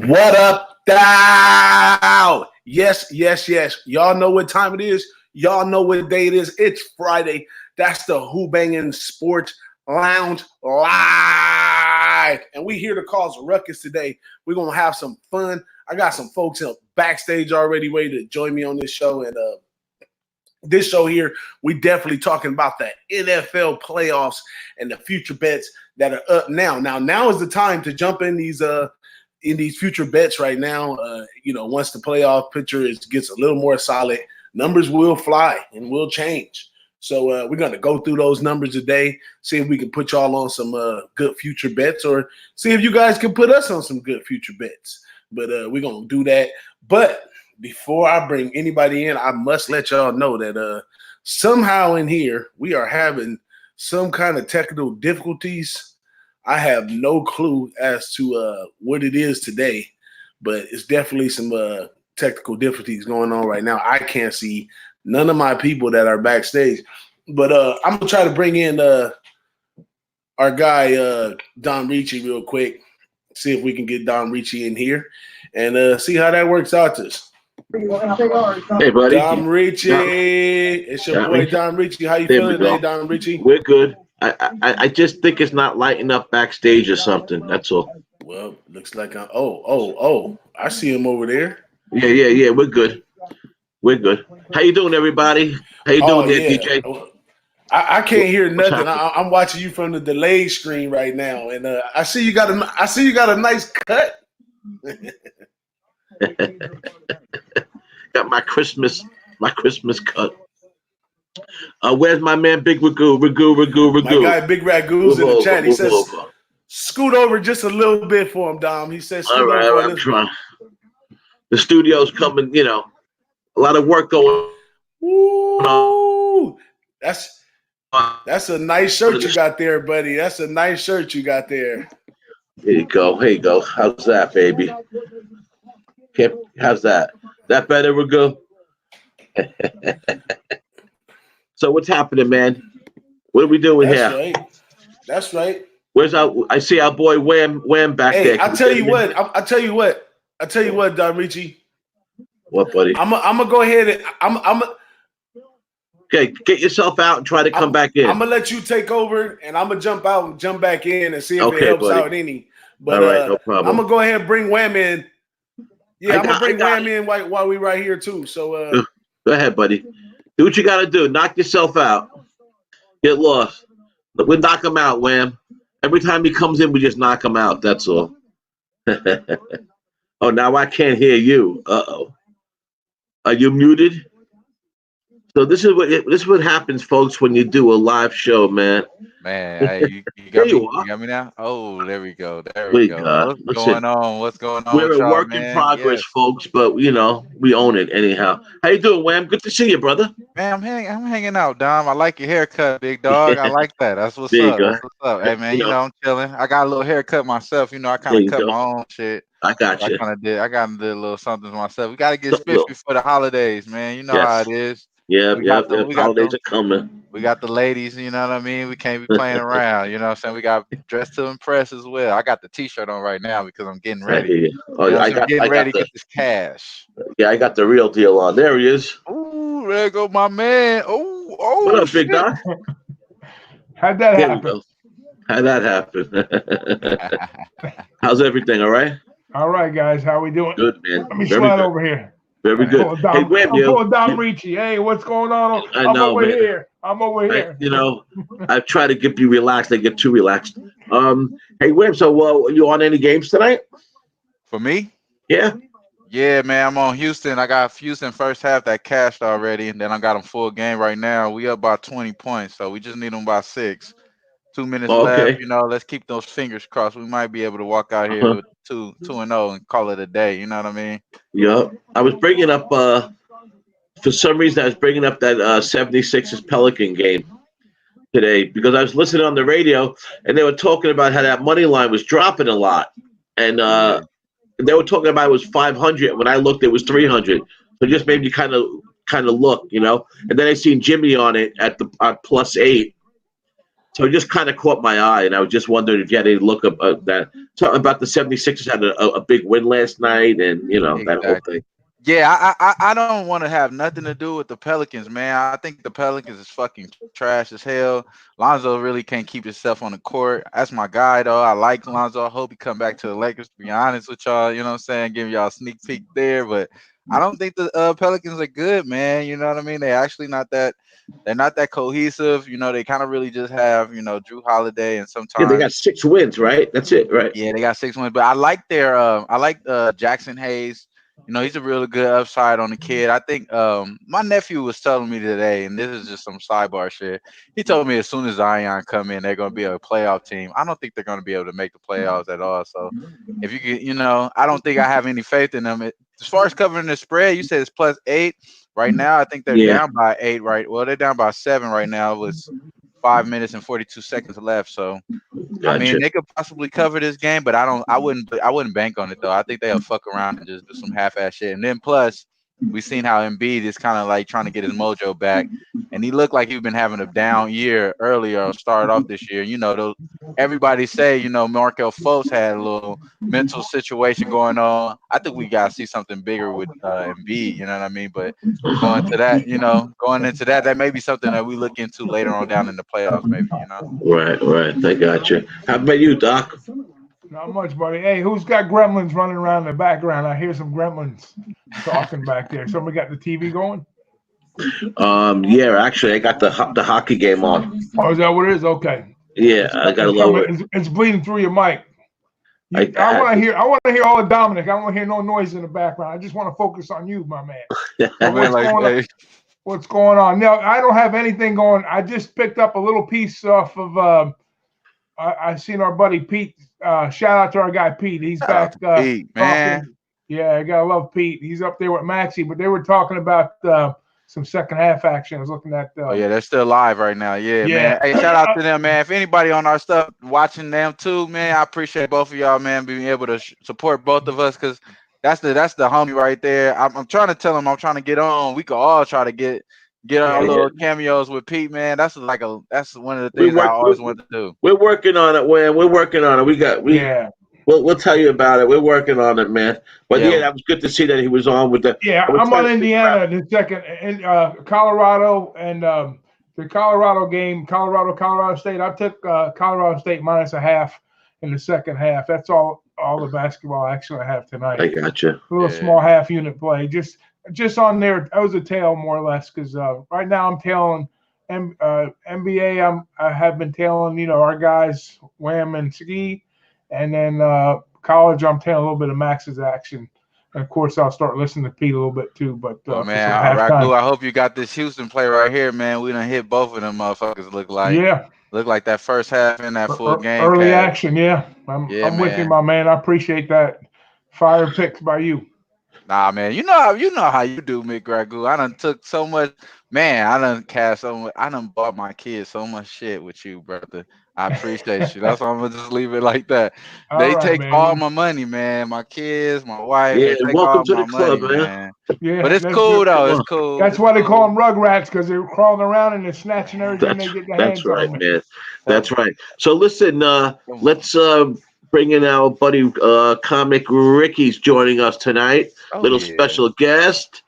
What up, Dow? Yes. Y'all know what time it is. Y'all know what day it is. It's Friday. That's the Who-Bangin Sports Lounge Live. And we here to cause a ruckus today. We're going to have some fun. I got some folks backstage already ready to join me on this show. And this show here, we definitely talking about the NFL playoffs and the future bets that are up now. Now is the time to jump in these future bets right now. Once the playoff picture gets a little more solid, numbers will fly and will change. So we're going to go through those numbers today, see if we can put y'all on some good future bets, or see if you guys can put us on some good future bets. But we're going to do that. But before I bring anybody in, I must let y'all know that somehow in here we are having some kind of technical difficulties. I have no clue as to what it is today, but it's definitely some technical difficulties going on right now. I can't see none of my people that are backstage, but I'm gonna try to bring in our guy Dom Rici real quick. See if we can get Dom Rici in here and see how that works out to us. Hey, buddy. Dom Rici. It's your boy Dom Rici. How you feeling today, Dom Rici? We're good. I just think it's not lighting up backstage or something. That's all. Well, looks like I see him over there. Yeah. We're good. How you doing, everybody? How you doing there, DJ? I can't hear nothing. I'm watching you from the delayed screen right now, and I see you got a nice cut. Got my Christmas cut. Where's my man Big Ragu? My guy Big Ragu's in the chat. He says, scoot over just a little bit for him, Dom. He says, all right, I'm trying. The studio's coming, a lot of work going on. That's a nice shirt you got there, buddy. That's a nice shirt you got there. Here you go. How's that, baby? How's that? That better, Ragu? So what's happening, man? What are we doing here? That's right. I see our boy Wham back there. I'll tell you what, Dom Rici. What, buddy? I'm gonna go ahead and Okay, get yourself out and try to come back in. I'm gonna let you take over, and I'm gonna jump out and jump back in and see if it helps out any. But all right, no problem. I'm gonna go ahead and bring Wham in. Yeah, I'm gonna bring Wham in while we right here too. So go ahead, buddy. Do what you gotta do. Knock yourself out. Get lost. We'll knock him out, Wham. Every time he comes in, we just knock him out. That's all. Oh, now I can't hear you. Uh-oh. Are you muted? So this is what happens, folks, when you do a live show, man. Man, hey, you got me now? Oh, there we go. What's going on? We're a work in progress, folks, but we own it anyhow. How you doing, Wham? Good to see you, brother. Man, I'm hanging out, Dom. I like your haircut, big dog. I like that. That's what's up. That's what's up. Hey, man, I'm chilling. I got a little haircut myself. I kind of cut my own shit. I got you. I did a little something myself. We got to get spiffy for the holidays, man. You know how it is. Yeah, the holidays are coming. We got the ladies, you know what I mean? We can't be playing around, you know what I'm saying? We got dressed to impress as well. I got the t-shirt on right now because I'm getting ready. I'm getting ready to get this cash. Yeah, I got the real deal on. There he is. Ooh, there go my man. Oh, what up, Big Doc? How'd that happen? How's everything, all right? All right, guys. How we doing? Good, man. Let me slide over here. Very good. I'm pulling Dom Rici. Hey, what's going on? I'm over here. I try to get you relaxed. I get too relaxed. Hey, Wham, so you on any games tonight? For me? Yeah. Yeah, man, I'm on Houston. I got Houston first half that cashed already, and then I got them full game right now. We up by 20 points, so we just need them by 6. 2 minutes left. Let's keep those fingers crossed. We might be able to walk out here with 2-0 and call it a day. You know what I mean? Yeah. I was bringing up for some reason that 76ers Pelican game today because I was listening on the radio and they were talking about how that money line was dropping a lot, and they were talking about it was 500. When I looked, it was 300. So it just made me kind of look, And then I seen Jimmy on it at +8. So it just kind of caught my eye, and I was just wondering if you had any look about that. Something about the 76ers had a big win last night, and that whole thing. Yeah, I don't want to have nothing to do with the Pelicans, man. I think the Pelicans is fucking trash as hell. Lonzo really can't keep himself on the court. That's my guy, though. I like Lonzo. I hope he come back to the Lakers, to be honest with y'all. You know what I'm saying? Giving y'all a sneak peek there. But I don't think the Pelicans are good, man. You know what I mean? They're actually not that. They're not that cohesive. They kind of really just have, Drew Holiday and sometimes. Yeah, they got 6 wins, right? That's it, right? Yeah, they got 6 wins. But I like Jackson Hayes. He's a really good upside on the kid. I think my nephew was telling me today, and this is just some sidebar shit. He told me as soon as Zion come in, they're going to be a playoff team. I don't think they're going to be able to make the playoffs at all. So if you could, I don't think I have any faith in them. As far as covering the spread, you said it's +8 right now. I think they're down by 8, right? Well, they're down by 7 right now with 5 minutes and 42 seconds left. So, Gotcha. I mean, they could possibly cover this game, but I wouldn't bank on it though. I think they'll fuck around and just do some half-ass shit. And then plus, we've seen how Embiid is kind of like trying to get his mojo back, and he looked like he's been having a down year earlier or started off this year. Everybody say Markel Fultz had a little mental situation going on. I think we gotta see something bigger with Embiid. You know what I mean? But going into that, that may be something that we look into later on down in the playoffs, maybe. Right. I got you. How about you, Doc? Not much, buddy. Hey, who's got gremlins running around in the background? I hear some gremlins talking back there. Somebody got the TV going? Yeah, actually, I got the hockey game on. Oh, is that what it is? Okay. Yeah, I got a little. It's bleeding through your mic. I want to hear all of Dominic. I don't want to hear no noise in the background. I just want to focus on you, my man. What's going on? No, I don't have anything going. I just picked up a little piece off of. I seen our buddy Pete. Shout out to our guy Pete. He's back. Pete, man. Yeah, I gotta love Pete. He's up there with Maxie, but they were talking about some second half action. I was looking at. Oh yeah, they're still live right now. Yeah, man. Hey, shout out to them, man. If anybody on our stuff watching them too, man, I appreciate both of y'all, man, being able to support both of us because that's the homie right there. I'm trying to tell him I'm trying to get on. We could all try to get our little cameos with Pete, man. That's one of the things I always wanted to do. We're working on it, man. We're working on it. We'll tell you about it. We're working on it, man. But that was good to see that he was on with the. Yeah, I'm on Indiana the second, and Colorado and the Colorado game, Colorado State. I took Colorado State -0.5 in the second half. That's all the basketball action I have tonight. I gotcha. A little small half unit play, just on there. I was a tail more or less because right now I'm tailing NBA. I have been tailing our guys Wham and Ski, and then college I'm tailing a little bit of Max's action. And of course I'll start listening to Pete a little bit too. But man, Raku, I hope you got this Houston play right here, man. We done hit both of them motherfuckers. Look like that first half in that full game. Early action, I'm with you, my man. I appreciate that. Fire picks by you. Nah, man, you know how you do, Mick Ragu. I done took so much, man. I done cast so much. I done bought my kids so much shit with you, brother. I appreciate you. That's why I'm gonna just leave it like that. They take all my money, man. My kids, my wife. Yeah, they take welcome all to my the club, money, man. Yeah, but it's cool though. It's cool. That's why they call them rugrats, because they're crawling around and they're snatching everything they get their hands on. That's right, man. That's right. So listen, let's bring in our buddy comic Ricky's joining us tonight. Special guest,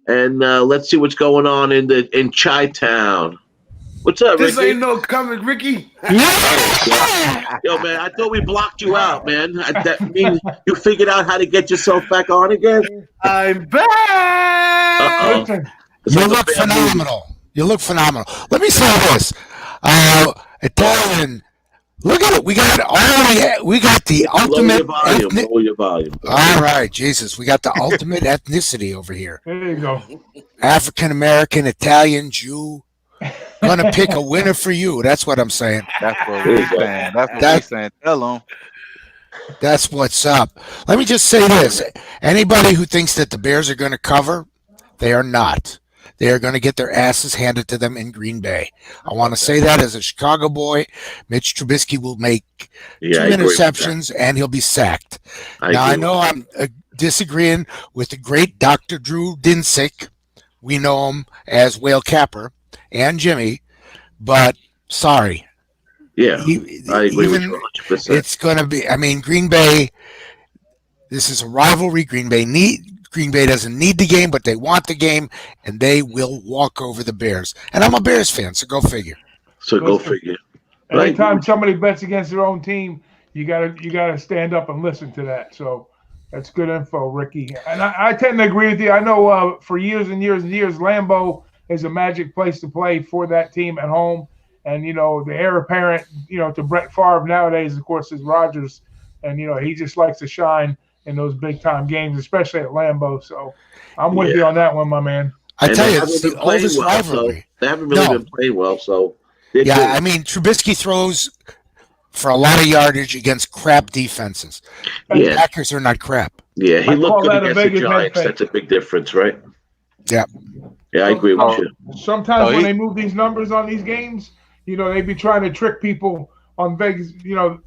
and let's see what's going on in Chi-Town. What's up, Ricky? This ain't no comic, Ricky. Yo, man, I thought we blocked you out, man. That means you figured out how to get yourself back on again? I'm back. You look phenomenal. You look phenomenal. Let me say this. Italian, look at it. We got the ultimate. Lower your volume. All right, Jesus. We got the ultimate ethnicity over here. There you go. African American, Italian, Jew. Gonna pick a winner for you. That's what I'm saying. That's what we're saying. That's what we're saying. Tell them. That's what's up. Let me just say this. Anybody who thinks that the Bears are going to cover, they are not. They are going to get their asses handed to them in Green Bay. I want to say that as a Chicago boy. Mitch Trubisky will make 2 interceptions and he'll be sacked. I know I'm disagreeing with the great Dr. Drew Dinsick. We know him as Whale Capper and Jimmy, but sorry. Yeah, I agree with you 100%. It's going to be. I mean, Green Bay. This is a rivalry. Green Bay doesn't need the game, but they want the game, and they will walk over the Bears. And I'm a Bears fan, so go figure. Go figure. Anytime somebody bets against their own team, you gotta stand up and listen to that. So that's good info, Ricky. And I tend to agree with you. I know for years and years and years, Lambeau is a magic place to play for that team at home. And the heir apparent, to Brett Favre nowadays, of course, is Rodgers, and he just likes to shine in those big time games, especially at Lambeau. So I'm with you on that one, my man. I tell you, it's the oldest rivalry. So they haven't really been playing well. So I mean, Trubisky throws for a lot of yardage against crap defenses. The Packers are not crap. Yeah, he looked good against the Giants. That's a big difference, right? Yeah. Yeah, I agree with you. Sometimes when they move these numbers on these games, they be trying to trick people on Vegas.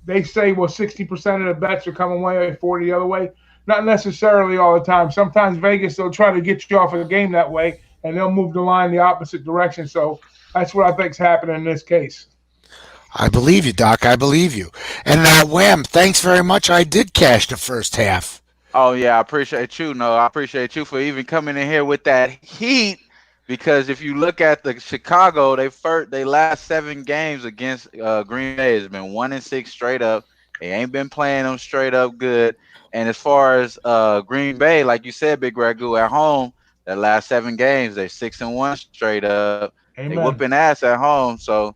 They say, 60% of the bets are coming one way, 40% the other way. Not necessarily all the time. Sometimes Vegas, they'll try to get you off of the game that way, and they'll move the line the opposite direction. So that's what I think is happening in this case. I believe you, Doc. I believe you. And Wham, thanks very much. I did cash the first half. Oh, yeah, I appreciate you. No, I appreciate you for even coming in here with that heat. Because if you look at the Chicago, they last 7 games against Green Bay has been 1-6 straight up. They ain't been playing them straight up good. And as far as Green Bay, like you said, Big Ragu at home, the last 7 games they're 6-1 straight up. Amen. They whooping ass at home. So,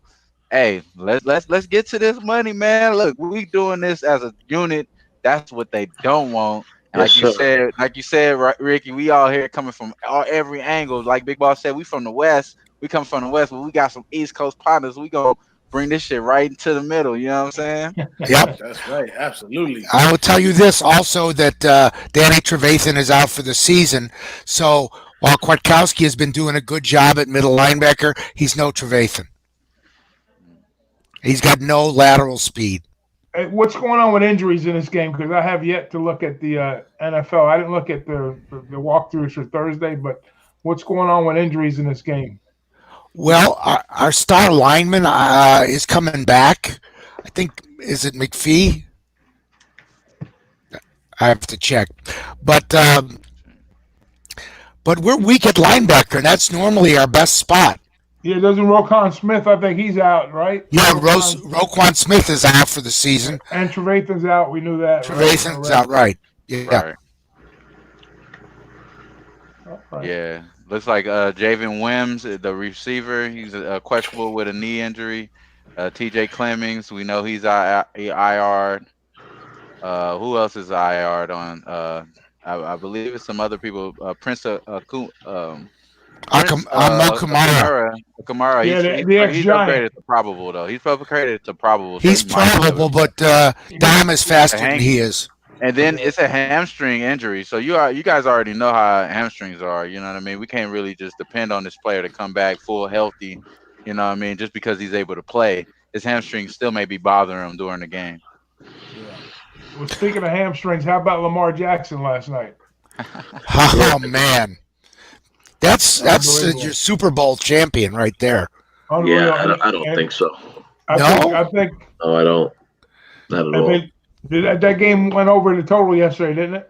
hey, let's get to this money, man. Look, we doing this as a unit. That's what they don't want. Like you said, Ricky, we all here coming from every angle. Like Big Boss said, we from the West. We come from the West, but we got some East Coast partners. We gonna bring this shit right into the middle. You know what I'm saying? Yep, that's right. Absolutely. I will tell you this also that Danny Trevathan is out for the season. So while Kwiatkowski has been doing a good job at middle linebacker, he's no Trevathan. He's got no lateral speed. What's going on with injuries in this game? Because I have yet to look at the NFL. I didn't look at the walkthroughs for Thursday, but what's going on with injuries in this game? Well, our star lineman is coming back. I think, is it McPhee? I have to check. But we're weak at linebacker, and that's normally our best spot. Yeah, doesn't Roquan Smith, I think he's out, right? Yeah, Roquan Smith is out for the season. And Trevathan's out. We knew that. Trevathan's out, right. Yeah. Right. Yeah. Looks like Javen Wims, the receiver, he's questionable with a knee injury. TJ Clemmings, we know he's IR'd. Who else is IR'd on? I believe it's some other people. Prince Kamara. He's upgraded to probable though. He's upgraded to probable. He's probable, but Dom is faster than he is. And then it's a hamstring injury. So you guys already know how hamstrings are. You know what I mean? We can't really just depend on this player to come back full healthy. You know what I mean? Just because he's able to play, his hamstring still may be bothering him during the game. Yeah. Well, speaking of hamstrings, how about Lamar Jackson last night? Oh man. That's your Super Bowl champion right there. Unreal. Yeah, I don't think so. I think. No, I don't. Not at all. That game went over the total yesterday, didn't it?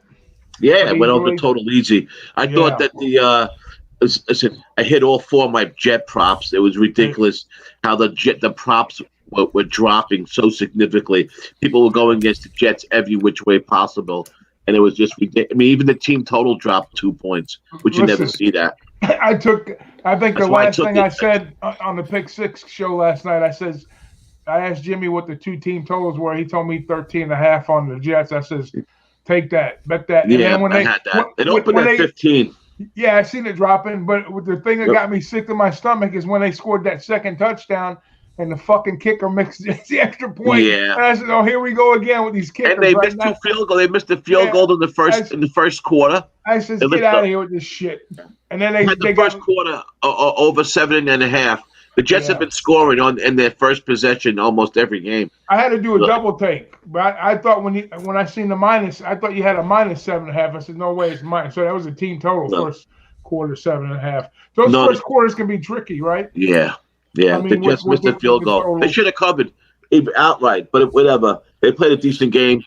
Yeah, it went over the total easy. I thought that listen, I hit all 4 of my Jet props. It was ridiculous how the props were dropping so significantly. People were going against the Jets every which way possible. And it was just ridiculous. I mean, even the team total dropped 2 points, which you never see that. I think the last thing I said on the Pick Six show last night, I asked Jimmy what the 2 team totals were. He told me 13.5 on the Jets. I says, take that, bet that. Yeah, and then I had that. It opened at 15. Yeah, I seen it dropping. But the thing that got me sick to my stomach is when they scored that second touchdown. And the fucking kicker missed the extra point. Yeah. And I said, "Oh, here we go again with these kickers." And they missed 2 field goals. They missed the field goal in the first quarter. I said, "Get out of here with this shit." And then they first quarter over 7.5. The Jets have been scoring in their first possession almost every game. I had to do a double take, but I thought when I seen the minus, I thought you had a minus 7.5. I said, "No way, it's minus." So that was a team total first quarter 7.5. Those first quarters can be tricky, right? Yeah. Yeah, I mean, they just missed the field goal. They should have covered. outright, but whatever. They played a decent game.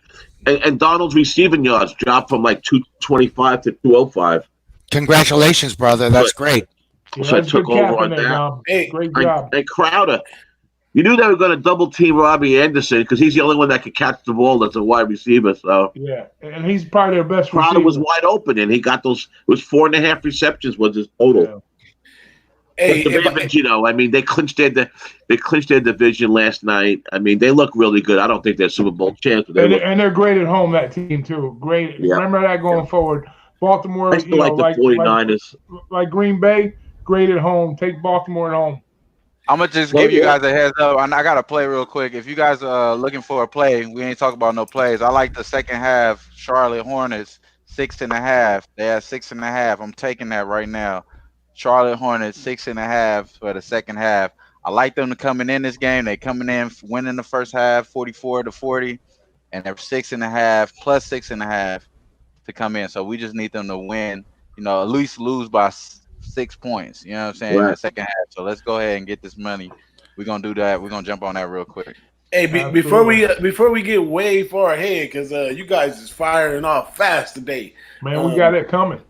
And Donald's receiving yards dropped from like 225 to 205. Congratulations, brother. That's great. So I took over on that. Hey, great job. And Crowder, you knew they were going to double team Robbie Anderson because he's the only one that could catch the ball that's a wide receiver. So yeah, and he's probably their best receiver. Crowder was wide open, and he got those. It was 4.5 receptions was his total. Yeah. Hey, the Ravens, I mean, they clinched their division last night. I mean, they look really good. I don't think they're Super Bowl champs, but and they're great at home. That team too, great. Yeah. Remember that going forward. Baltimore, I still like the 49ers, like Green Bay, great at home. Take Baltimore at home. I'm gonna just give you guys a heads up. I got to play real quick. If you guys are looking for a play, we ain't talking about no plays. I like the second half. Charlotte Hornets 6.5. They have 6.5. I'm taking that right now. Charlotte Hornets 6.5 for the second half. I like them to coming in this game. They coming in winning the first half 44-40, and they're 6.5 plus 6.5 to come in. So we just need them to win. At least lose by 6 points. You know what I'm saying? In the second half. So let's go ahead and get this money. We're gonna do that. We're gonna jump on that real quick. Hey, before we get way far ahead, because you guys is firing off fast today. Man, we got it coming.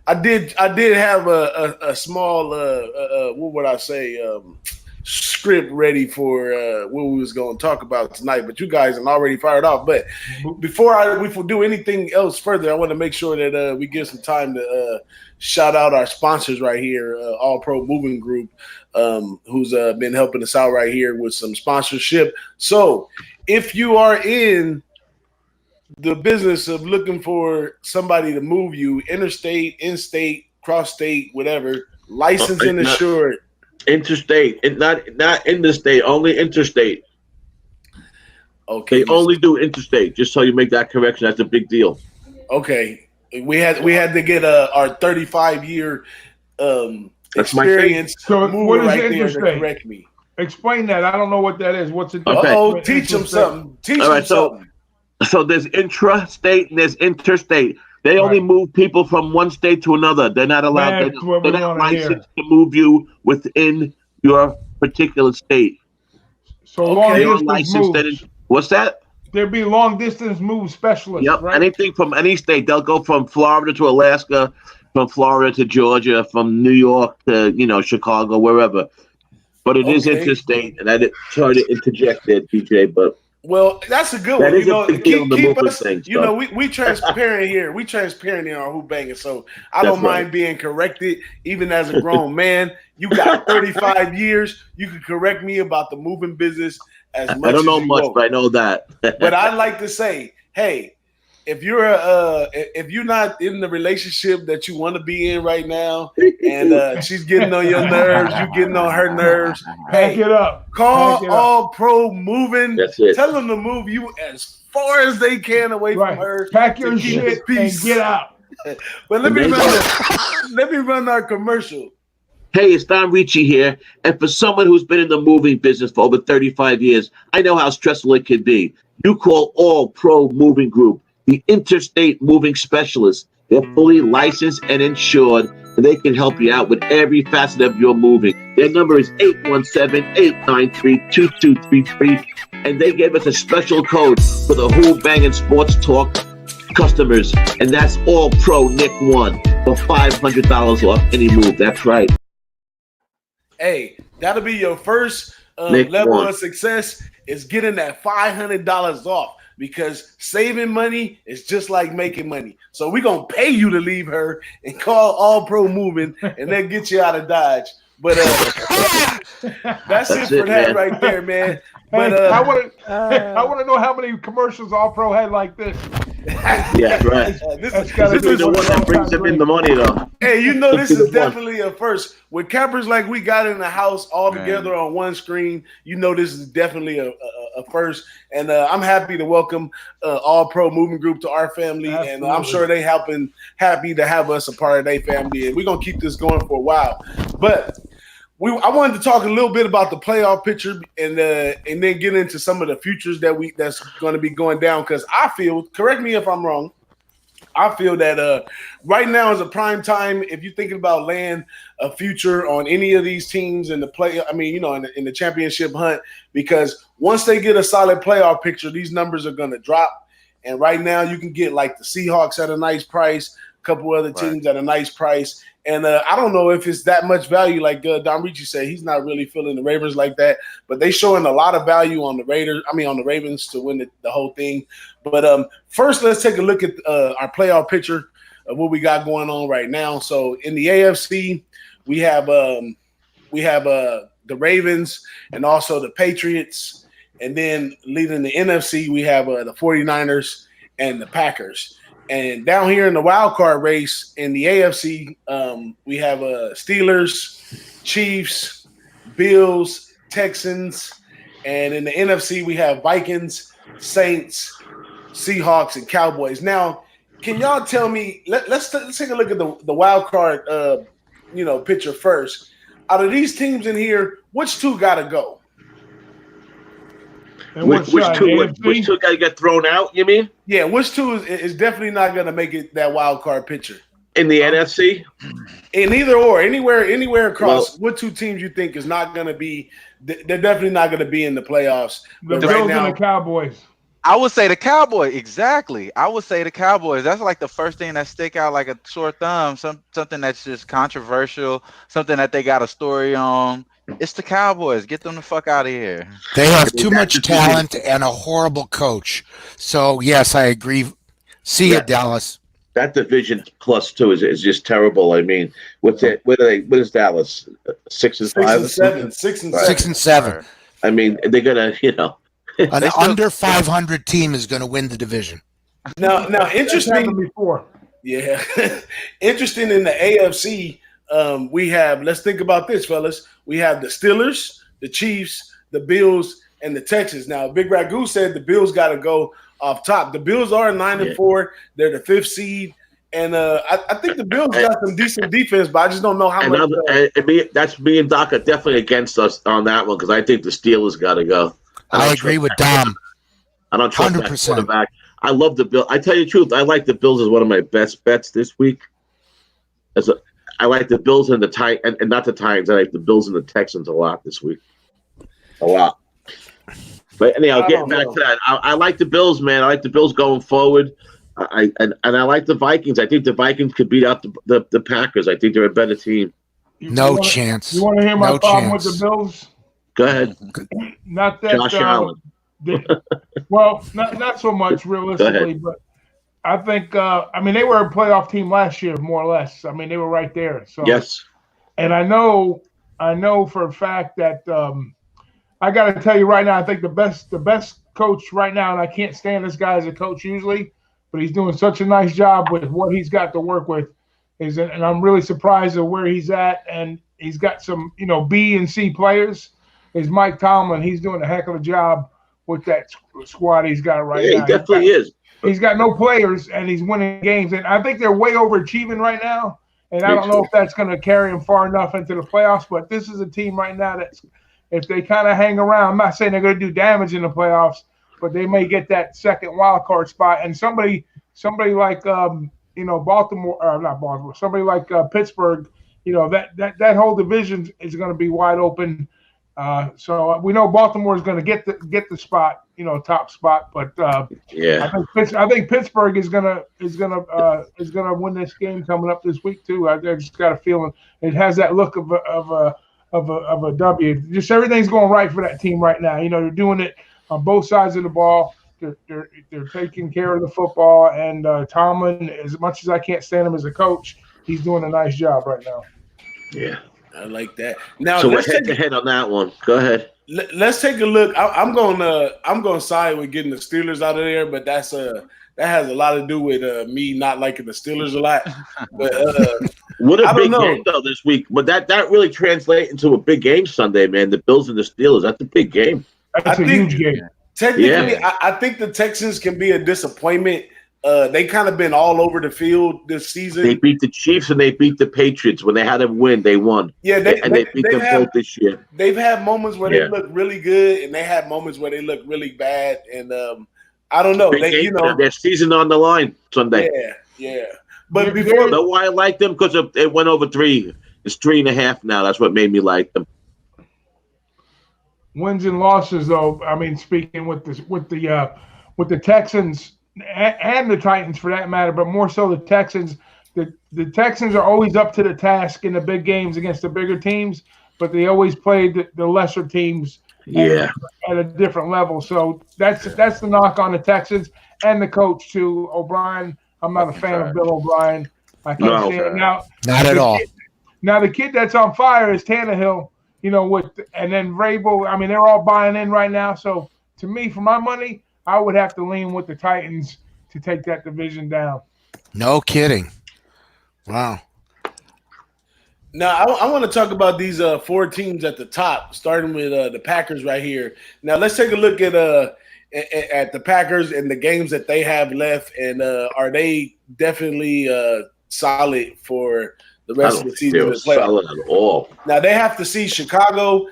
I did have a small what would I say script ready for what we was going to talk about tonight, but you guys are already fired off. But before we do anything else further, I want to make sure that we give some time to shout out our sponsors right here, All Pro Moving Group, who's been helping us out right here with some sponsorship. So if you are in the business of looking for somebody to move you interstate, in-state, cross-state, whatever, licensed and assured. Interstate, and not in the state, only interstate. Okay. They only do interstate, just so you make that correction. That's a big deal. Okay. We had to get our 35-year experience. So what is right interstate? There to correct me. Explain that. I don't know what that is. What's it? Okay. Teach them something. So there's intrastate and there's interstate. They only move people from one state to another. They're not allowed. They're not licensed to move you within your particular state. So long distance moves. What's that? There'd be long distance move specialists. Yep. Right? Anything from any state. They'll go from Florida to Alaska, from Florida to Georgia, from New York to Chicago, wherever. But it is interstate, and I didn't try to interject there, DJ, but. Well, that's a good one. Keep us. We transparent here. We transparent in our Who-Bangin. So I don't mind being corrected, even as a grown man. You got 35 years. You can correct me about the moving business as much. I don't know much, but I know that. But I like to say, hey, if you're not in the relationship that you want to be in right now, and she's getting on your nerves, you getting on her nerves, pack it up. Call All Pro Moving. That's it. Tell them to move you as far as they can away from her. Pack your shit and get out. But let me run our commercial. Hey, it's Dom Rici here, and for someone who's been in the moving business for over 35 years, I know how stressful it can be. You call All Pro Moving Group, the interstate moving specialist. They're fully licensed and insured, and they can help you out with every facet of your moving. Their number is 817-893-2233, and they gave us a special code for the Who-Bangin' Sports Talk customers, and that's All Pro Nick 1 for $500 off any move. That's right. Hey, that'll be your first level of success, is getting that $500 off. Because saving money is just like making money. So we're going to pay you to leave her and call All Pro Moving, and then get you out of Dodge. But that's it for that right there, man. But I want to know how many commercials All Pro had like this. Yeah, right. This is the one that brings them in the money, though. Hey, this is definitely a first. With campers like we got in the house all together on one screen, this is definitely a first. And I'm happy to welcome All Pro Moving Group to our family. Absolutely. And I'm sure they happy to have us a part of their family. And we're going to keep this going for a while. But I wanted to talk a little bit about the playoff picture and then get into some of the futures that's going to be going down. Because I feel, correct me if I'm wrong, I feel that right now is a prime time if you're thinking about laying a future on any of these teams in the play. I mean, in the championship hunt, because once they get a solid playoff picture, these numbers are going to drop. And right now, you can get like the Seahawks at a nice price, a couple other teams at a nice price. And I don't know if it's that much value, like Dom Rici said. He's not really feeling the Ravens like that, but they showing a lot of value on the Ravens to win the whole thing. But first, let's take a look at our playoff picture of what we got going on right now. So in the AFC, we have the Ravens and also the Patriots, and then leading the NFC, we have the 49ers and the Packers. And down here in the wild card race in the AFC, we have Steelers, Chiefs, Bills, Texans, and in the NFC we have Vikings, Saints, Seahawks, and Cowboys. Now, can y'all tell me? Let's take a look at the wild card, picture first. Out of these teams in here, which two got to go? Which two got to get thrown out, you mean? Yeah, which two is definitely not going to make it that wild card picture? In the NFC? In either or, anywhere across, what two teams you think is not going to be – they're definitely not going to be in the playoffs. The Bills and the Cowboys. I would say the Cowboys, exactly. I would say the Cowboys. That's like the first thing that stick out like a sore thumb, something that's just controversial, something that they got a story on. It's the Cowboys. Get them the fuck out of here. They have too much talent and a horrible coach. So, yes, I agree. See you, Dallas. That division plus two is just terrible. I mean, what is Dallas? 6-5? 6 and 7. I mean, they're gonna, an under 500 team is going to win the division. Now, interesting. Before. Yeah, interesting in the AFC. We have. Let's think about this, fellas. We have the Steelers, the Chiefs, the Bills, and the Texans. Now, Big Ragu said the Bills got to go off top. The Bills are 9-4. They're the 5th seed, and I think the Bills got some decent defense, but I just don't know how much. That's me and Doc are definitely against us on that one because I think the Steelers got to go. I agree with Dom. I don't trust 100%. That quarterback. I love the Bills. I tell you the truth, I like the Bills as one of my best bets this week. I like the Bills and the Titans, and not the Titans. I like the Bills and the Texans a lot this week. A lot. But anyhow, getting back to that, I like the Bills, man. I like the Bills going forward. I like the Vikings. I think the Vikings could beat out the Packers. I think they're a better team. No chance. You want to hear my problem with the Bills? Go ahead. Not that Josh Allen. Not so much realistically, but I think they were a playoff team last year, more or less. I mean, they were right there. So yes. And I know for a fact that I got to tell you right now, I think the best coach right now, and I can't stand this guy as a coach usually, but he's doing such a nice job with what he's got to work with. And I'm really surprised at where he's at, and he's got some B and C players. Is Mike Tomlin. He's doing a heck of a job with that squad he's got right now. Yeah, he definitely is. He's got no players, and he's winning games. And I think they're way overachieving right now. And I don't know if that's going to carry them far enough into the playoffs. But this is a team right now that if they kind of hang around, I'm not saying they're going to do damage in the playoffs, but they may get that second wild card spot. And somebody like Baltimore, or not Baltimore, somebody like Pittsburgh, that whole division is going to be wide open. So we know Baltimore is going to get the spot, top spot, but I think Pittsburgh is gonna win this game coming up this week too. I just got a feeling it has that look of a W. Just everything's going right for that team right now. They're doing it on both sides of the ball. They're taking care of the football, and Tomlin, as much as I can't stand him as a coach, he's doing a nice job right now. Yeah. I like that. Now, so we're head to head on that one. Go ahead. Let's take a look. I'm going to side with getting the Steelers out of there, but that has a lot to do with me not liking the Steelers a lot. But what a big game though this week. But that really translates into a big game Sunday, man. The Bills and the Steelers. That's a big game. That's a huge game. Technically, I think the Texans can be a disappointment. They kind of been all over the field this season. They beat the Chiefs and they beat the Patriots. When they had to win, they won. Yeah, they beat them both this year. They've had moments where they look really good, and they had moments where they look really bad. And I don't know. Their season on the line Sunday. Yeah, Yeah. But before, know why I like them? Because it went over 3. It's 3.5 now. That's what made me like them. Wins and losses, though. I mean, speaking with the Texans and the Titans for that matter, but more so the Texans. The Texans are always up to the task in the big games against the bigger teams, but they always play the lesser teams at a different level. So that's the knock on the Texans and the coach too, O'Brien. I'm not a fan of Bill O'Brien. I can't say it now. Not at all. Now the kid that's on fire is Tannehill. And then Vrabel. I mean, they're all buying in right now. So to me, for my money, I would have to lean with the Titans to take that division down. No kidding. Wow. Now, I want to talk about these 4 teams at the top, starting with the Packers right here. Now, let's take a look at the Packers and the games that they have left, and are they definitely solid for the rest of the season as well? Solid at all. Now, they have to see Chicago.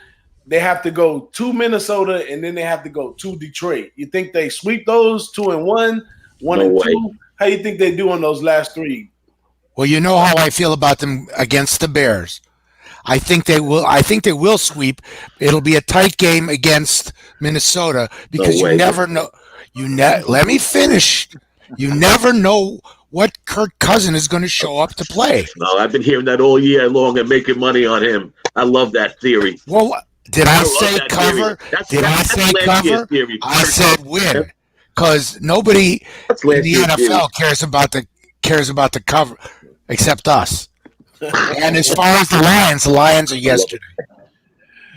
They have to go to Minnesota, and then they have to go to Detroit. You think they sweep those 2-1, 1-2? How you think they do on those last 3? Well, you know how I feel about them against the Bears. I think they will sweep. It'll be a tight game against Minnesota because you never know. Let me finish. You never know what Kirk Cousins is going to show up to play. No, I've been hearing that all year long and making money on him. I love that theory. Well, did I say cover? Did I say cover? I said win because nobody in the NFL cares about the cover except us. And as far as the Lions are yesterday.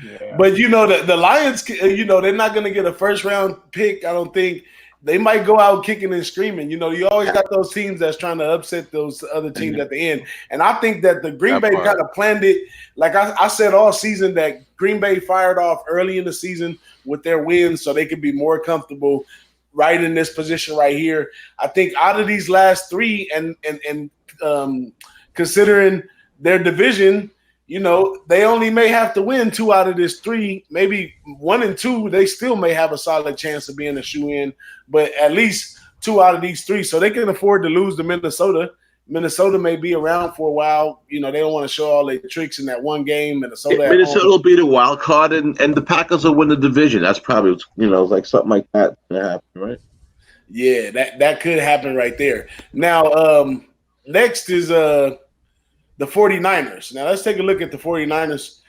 Yeah. But the Lions, they're not going to get a first round pick. I don't think. They might go out kicking and screaming. You always got those teams that's trying to upset those other teams at the end. And I think that the Green Bay kind of planned it. Like I said all season that Green Bay fired off early in the season with their wins so they could be more comfortable right in this position right here. I think out of these last 3 and considering their division, they only may have to win 2 out of this 3, maybe 1 and 2. They still may have a solid chance of being a shoe-in, but at least 2 out of these 3. So they can afford to lose to Minnesota. Minnesota may be around for a while. They don't want to show all their tricks in that one game. Minnesota will be the wild card, and the Packers will win the division. That's probably, like something like that to happen, right? Yeah, that could happen right there. Now, next is the 49ers. Now, let's take a look at the 49ers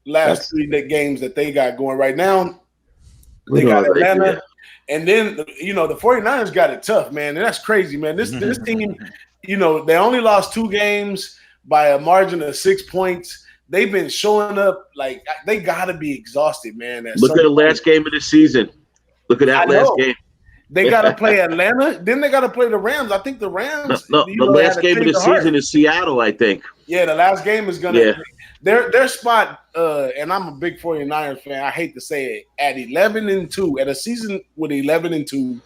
last 3 games that they got going right now. They got Atlanta. And then, the 49ers got it tough, man. And that's crazy, man. This team, they only lost 2 games by a margin of 6 points. They've been showing up like they got to be exhausted, man. Look at the last game of the season. Look at that last game. They got to play Atlanta. Then they got to play the Rams. I think the Rams. No, the last game of the season is Seattle, I think. Yeah, the last game is going to their spot, and I'm a big 49ers fan. I hate to say it, at 11-2, at a season with 11-2,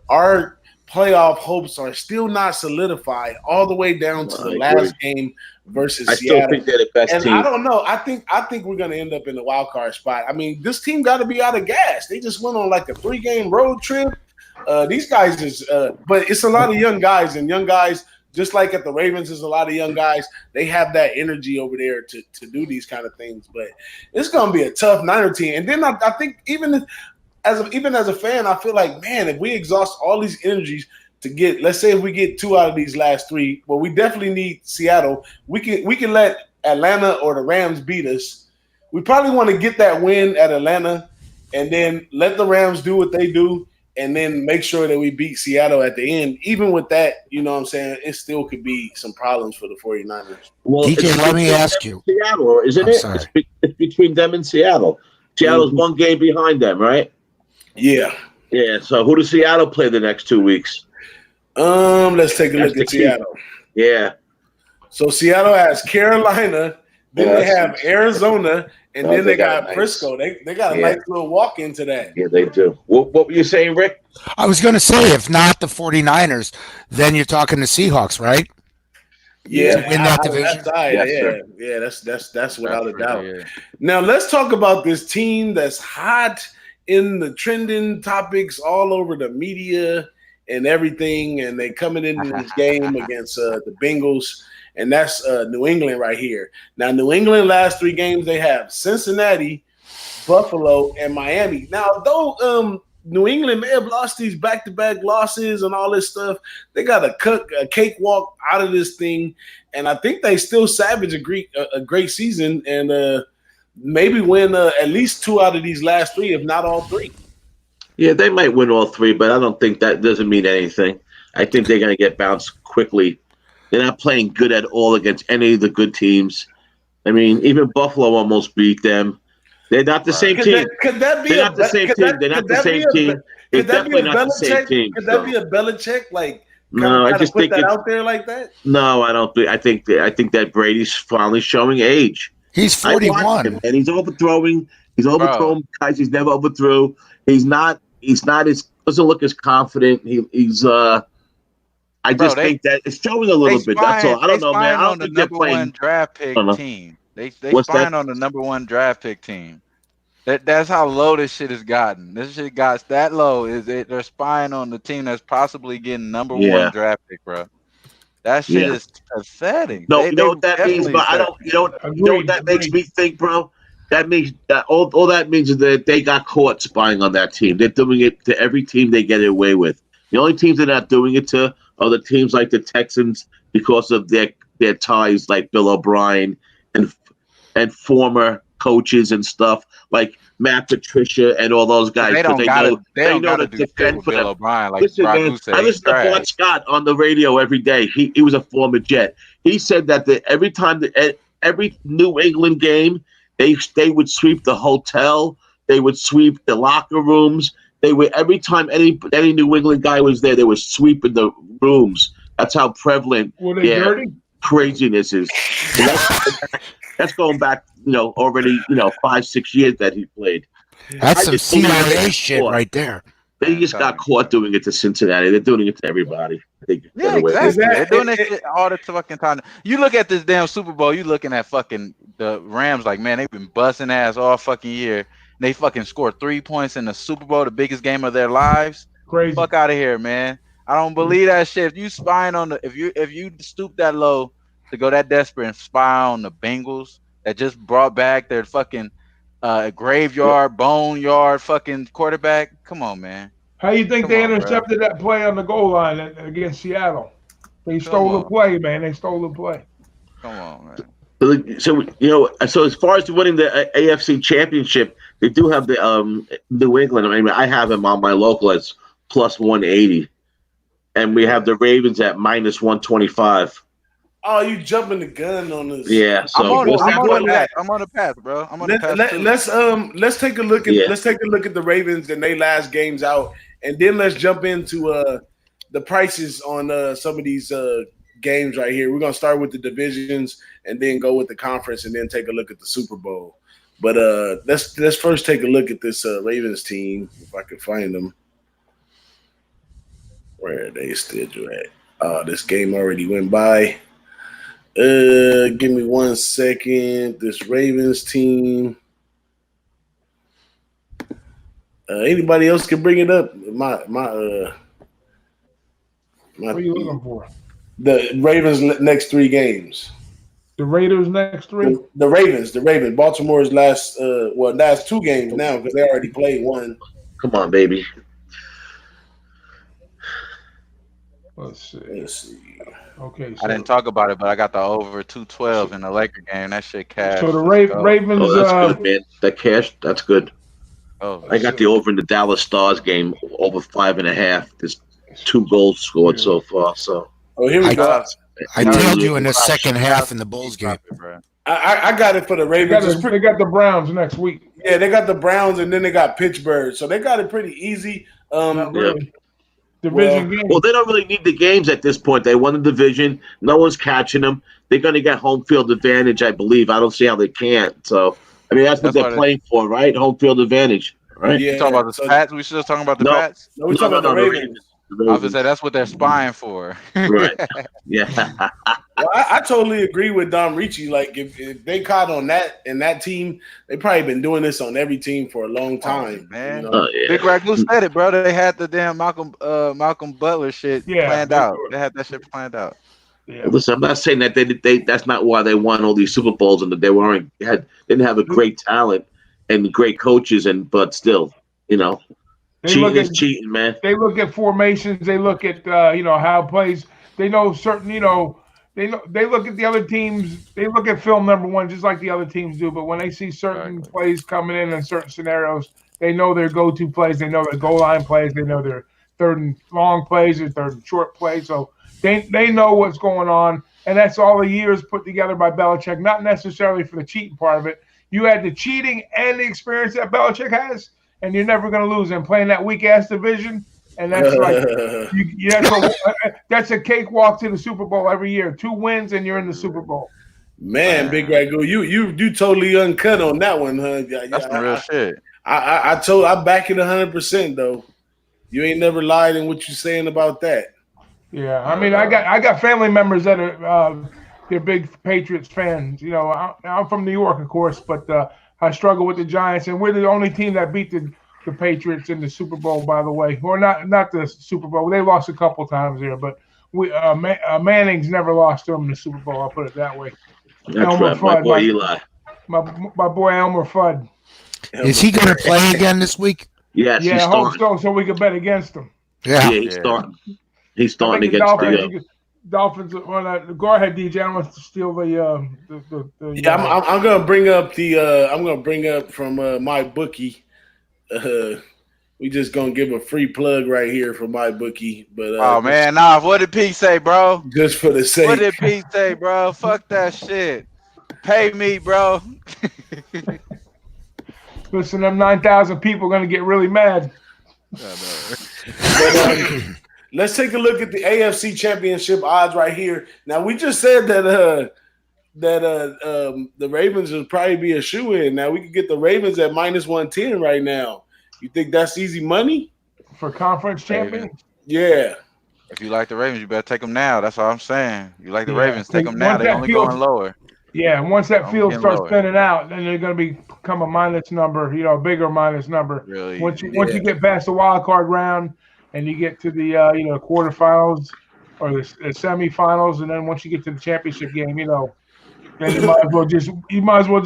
our playoff hopes are still not solidified all the way down to the last game versus Seattle. I still think they're the best team. I don't know. I think we're going to end up in the wild card spot. I mean, this team got to be out of gas. They just went on like a 3-game road trip. These guys is, but it's a lot of young guys, and young guys, just like at the Ravens, there's a lot of young guys. They have that energy over there to do these kind of things. But it's going to be a tough Niner team. And then I think even as a fan, I feel like, man, if we exhaust all these energies to get, let's say if we get 2 out of these last 3, well, we definitely need Seattle. We can let Atlanta or the Rams beat us. We probably want to get that win at Atlanta and then let the Rams do what they do. And then make sure that we beat Seattle at the end. Even with that, you know what I'm saying, it still could be some problems for the 49ers. Well, DJ, let me ask you. Seattle, isn't it? It's between them and Seattle. Seattle's 1 game behind them, right? Yeah. Yeah, so who does Seattle play the next 2 weeks? Let's take a look at Seattle. Yeah. So Seattle has Carolina, then they have Arizona, and then they got Frisco. They got a nice little walk into that. Yeah, they do. What were you saying, Rick? I was going to say, if not the 49ers, then you're talking the Seahawks, right? Yeah, to win that division. That's without a doubt. Yeah. Now let's talk about this team that's hot in the trending topics all over the media and everything, and they coming into this game against the Bengals, and that's New England right here. Now, New England last 3 games they have Cincinnati, Buffalo, and Miami. Now, though New England may have lost these back-to-back losses and all this stuff, they got a cakewalk out of this thing, and I think they still salvage a great season and maybe win at least 2 out of these last 3, if not all 3. Yeah, they might win all 3, but I don't think that doesn't mean anything. I think they're going to get bounced quickly. They're not playing good at all against any of the good teams. I mean, even Buffalo almost beat them. They're not the same team. Could that be They're not the same team. They're not the same team. They're definitely not the same team. Could that be a Belichick? Like, no, I just think that out there like that. No, I don't. I think that Brady's finally showing age. He's 41, and he's overthrowing. He's overthrown guys he's never overthrew. He's not as doesn't look as confident. He's I just think that it's showing a little bit. That's all. I don't know, man. I don't think they're playing draft pick team. They spying on the number 1 draft pick team. That's how low this shit has gotten. This shit got that low. They're spying on the team that's possibly getting number 1 draft pick, bro. That shit is pathetic. No, you know what that means, but I don't. You know what that makes me think, bro. That means that all that means is that they got caught spying on that team. They're doing it to every team they get away with. The only teams they're not doing it to are the teams like the Texans because of their ties, like Bill O'Brien and former coaches and stuff like Matt Patricia and all those guys. They don't know to defend for Bill O'Brien. Like listen, man, I listen to Bart Scott on the radio every day. He was a former Jet. He said that every New England game, they would sweep the hotel, they would sweep the locker rooms. They would every time any New England guy was there, they were sweeping the rooms. That's how prevalent dirty? Craziness is. That's going back, already 5-6 years that he played. That's some CIA shit right there. They just got caught doing it to Cincinnati. They're doing it to everybody. Exactly. They're doing this shit all the fucking time. You look at this damn Super Bowl, you looking at fucking the Rams like, man, they've been busting ass all fucking year. They fucking scored 3 points in the Super Bowl, the biggest game of their lives. Crazy. Fuck out of here, man. I don't believe that shit. If you spying on if you stoop that low to go that desperate and spy on the Bengals that just brought back their fucking graveyard, boneyard fucking quarterback. Come on, man. How you think they intercepted that play on the goal line against Seattle? They stole the play, man. They stole the play. Come on, man. So so as far as winning the AFC Championship, they do have the New England. I mean, I have them on my local as plus 180, and we have the Ravens at minus 125. Oh, you jumping the gun on this? Yeah, so I'm on the path, bro. I'm on the path. Let's take a look at the Ravens and their last games out, and then let's jump into the prices on some of these games right here. We're gonna start with the divisions and then go with the conference and then take a look at the Super Bowl. But let's first take a look at this Ravens team, if I can find them. Where are they scheduled at? This game already went by. Give me 1 second. This Ravens team. Anybody else can bring it up? What are you looking for? The Ravens' next 3 games. The Raiders' next 3? The Ravens. Baltimore's last 2 games now because they already played 1. Come on, baby. Let's see. Okay. So I didn't talk about it, but I got the over 212 in the Laker game. That shit cash. So the Ravens. Oh, that's good, man. That cash, that's good. Oh, I got the over in the Dallas Stars game, over 5.5. There's 2 goals scored so far. So. Oh, here we go. I told you in the second half in the Bulls game. I got it for the Ravens. They got the Browns next week. Yeah, they got the Browns, and then they got Pittsburgh. So they got it pretty easy. Division game. Well, they don't really need the games at this point. They won the division. No one's catching them. They're going to get home field advantage, I believe. I don't see how they can't. So, I mean, that's what they're playing for, right? Home field advantage, right? Yeah. You talking about the Pats? We still talking about the Pats? No, we're talking about the Ravens. I was gonna say that's what they're spying for. Right. Yeah. Well, I totally agree with Dom Rici. Like, if they caught on that and that team, they probably been doing this on every team for a long time. Man, You know? Big Ragu said it, bro. They had the damn Malcolm Butler shit planned out. They had that shit planned out. Yeah. Listen, I'm not saying that they that's not why they won all these Super Bowls and that they didn't have a great talent and great coaches, but still, cheating is cheating, man. They look at formations. They look at how it plays. They know certain they look at the other teams. They look at film, number one, just like the other teams do. But when they see certain plays coming in certain scenarios, they know their go-to plays. They know their goal line plays. They know their third and long plays or third and short plays. So they know what's going on, and that's all the years put together by Belichick. Not necessarily for the cheating part of it. You had the cheating and the experience that Belichick has, and you're never going to lose. And playing that weak-ass division, and that's like that's a cakewalk to the Super Bowl every year. 2 wins, and you're in the Super Bowl. Man, Big Ragu, you totally uncut on that one, huh? That's some real shit. I back it 100% though. You ain't never lied in what you're saying about that. Yeah, I mean, I got family members that are they're big Patriots fans. I'm from New York, of course, but I struggle with the Giants, and we're the only team that beat the Patriots in the Super Bowl, by the way. Or not the Super Bowl. They lost a couple times here, but Manning's never lost to them in the Super Bowl. I'll put it that way. That's Elmer right, Fudd, my boy Eli. My boy Elmer Fudd. Is he going to play again this week? Yes, I hope so we can bet against him. Yeah, he's starting. He's starting against Dolphins. Go ahead, DJ. I don't want to steal the. Yeah, I'm gonna bring up from my bookie. We just gonna give a free plug right here for my bookie. But what did Pete say, bro? Just for the sake. What did Pete say, bro? Fuck that shit. Pay me, bro. Listen, them 9,000 people are gonna get really mad. Let's take a look at the AFC Championship odds right here. Now, we just said that the Ravens would probably be a shoe-in. Now, we could get the Ravens at -110 right now. You think that's easy money? For conference champion? Yeah. If you like the Ravens, you better take them now. That's all I'm saying. You like the Ravens, take them now. They're only going lower. Yeah, and once that field starts spinning out, then they're going to become a minus number, a bigger minus number. Really? Once you get past the wild card round and you get to the quarterfinals or the semifinals, and then once you get to the championship game, then you might as well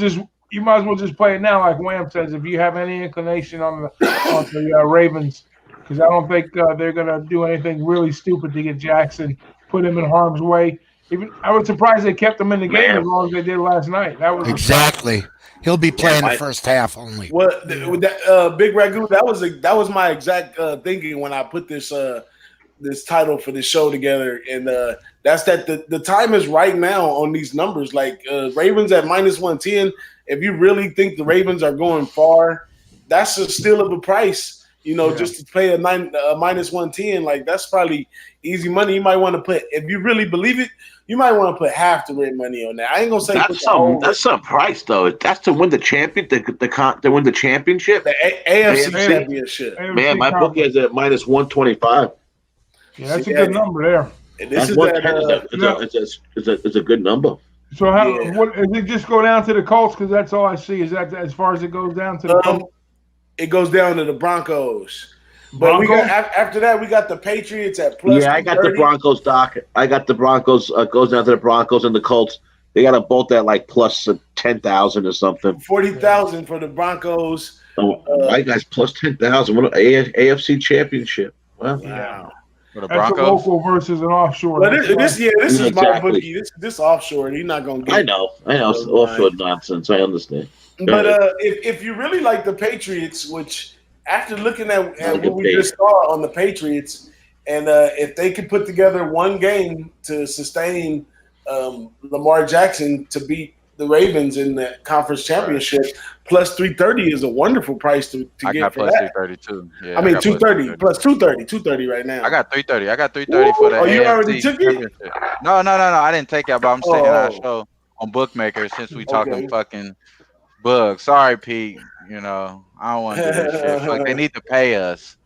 just play it now, like Wham says. If you have any inclination on the Ravens, because I don't think they're going to do anything really stupid to get Jackson, put him in harm's way. I was surprised they kept him in the game as long as they did last night. That was exactly. He'll be playing the first half only. Well, Big Ragu, that was my exact thinking when I put this title for this show together, and that's that the time is right now on these numbers. Like Ravens at -110. If you really think the Ravens are going far, that's a steal of a price. Just to pay a -110, like that's probably easy money. You might want to put, if you really believe it, you might want to put half the red money on that. I ain't gonna say that's some price though. That's to win the champion, to win the championship, the AFC championship. Man, my book is at -125. Yeah, that's a good number there. It's a good number. So what does it just go down to the Colts? Because that's all I see. Is that as far as it goes down to the Colts? It goes down to the Broncos. But we got after that, we got the Patriots at plus. Yeah, I got the Broncos, Doc. I got the Broncos. Goes down to the Broncos and the Colts. They got them both at like plus 10,000 or something. 40,000 for the Broncos. My guys plus 10,000. What AFC Championship? Well, wow. For the Broncos. That's a local versus an offshore. But this is my bookie. This offshore. He's not gonna get. I know. It's offshore nonsense. I understand. But if you really like the Patriots, which after looking at what we just saw on the Patriots, and if they could put together one game to sustain Lamar Jackson to beat the Ravens in the conference championship, plus 330 is a wonderful price to get. I got for plus that. 330 too. Yeah, I mean 230 plus 230 right now. I got 330. I got 330 for the. Oh, you AFC already took it? No. I didn't take it, but I'm saying I show on bookmakers since we talking fucking bugs. Sorry, Pete. I don't want to do that shit. Like they need to pay us.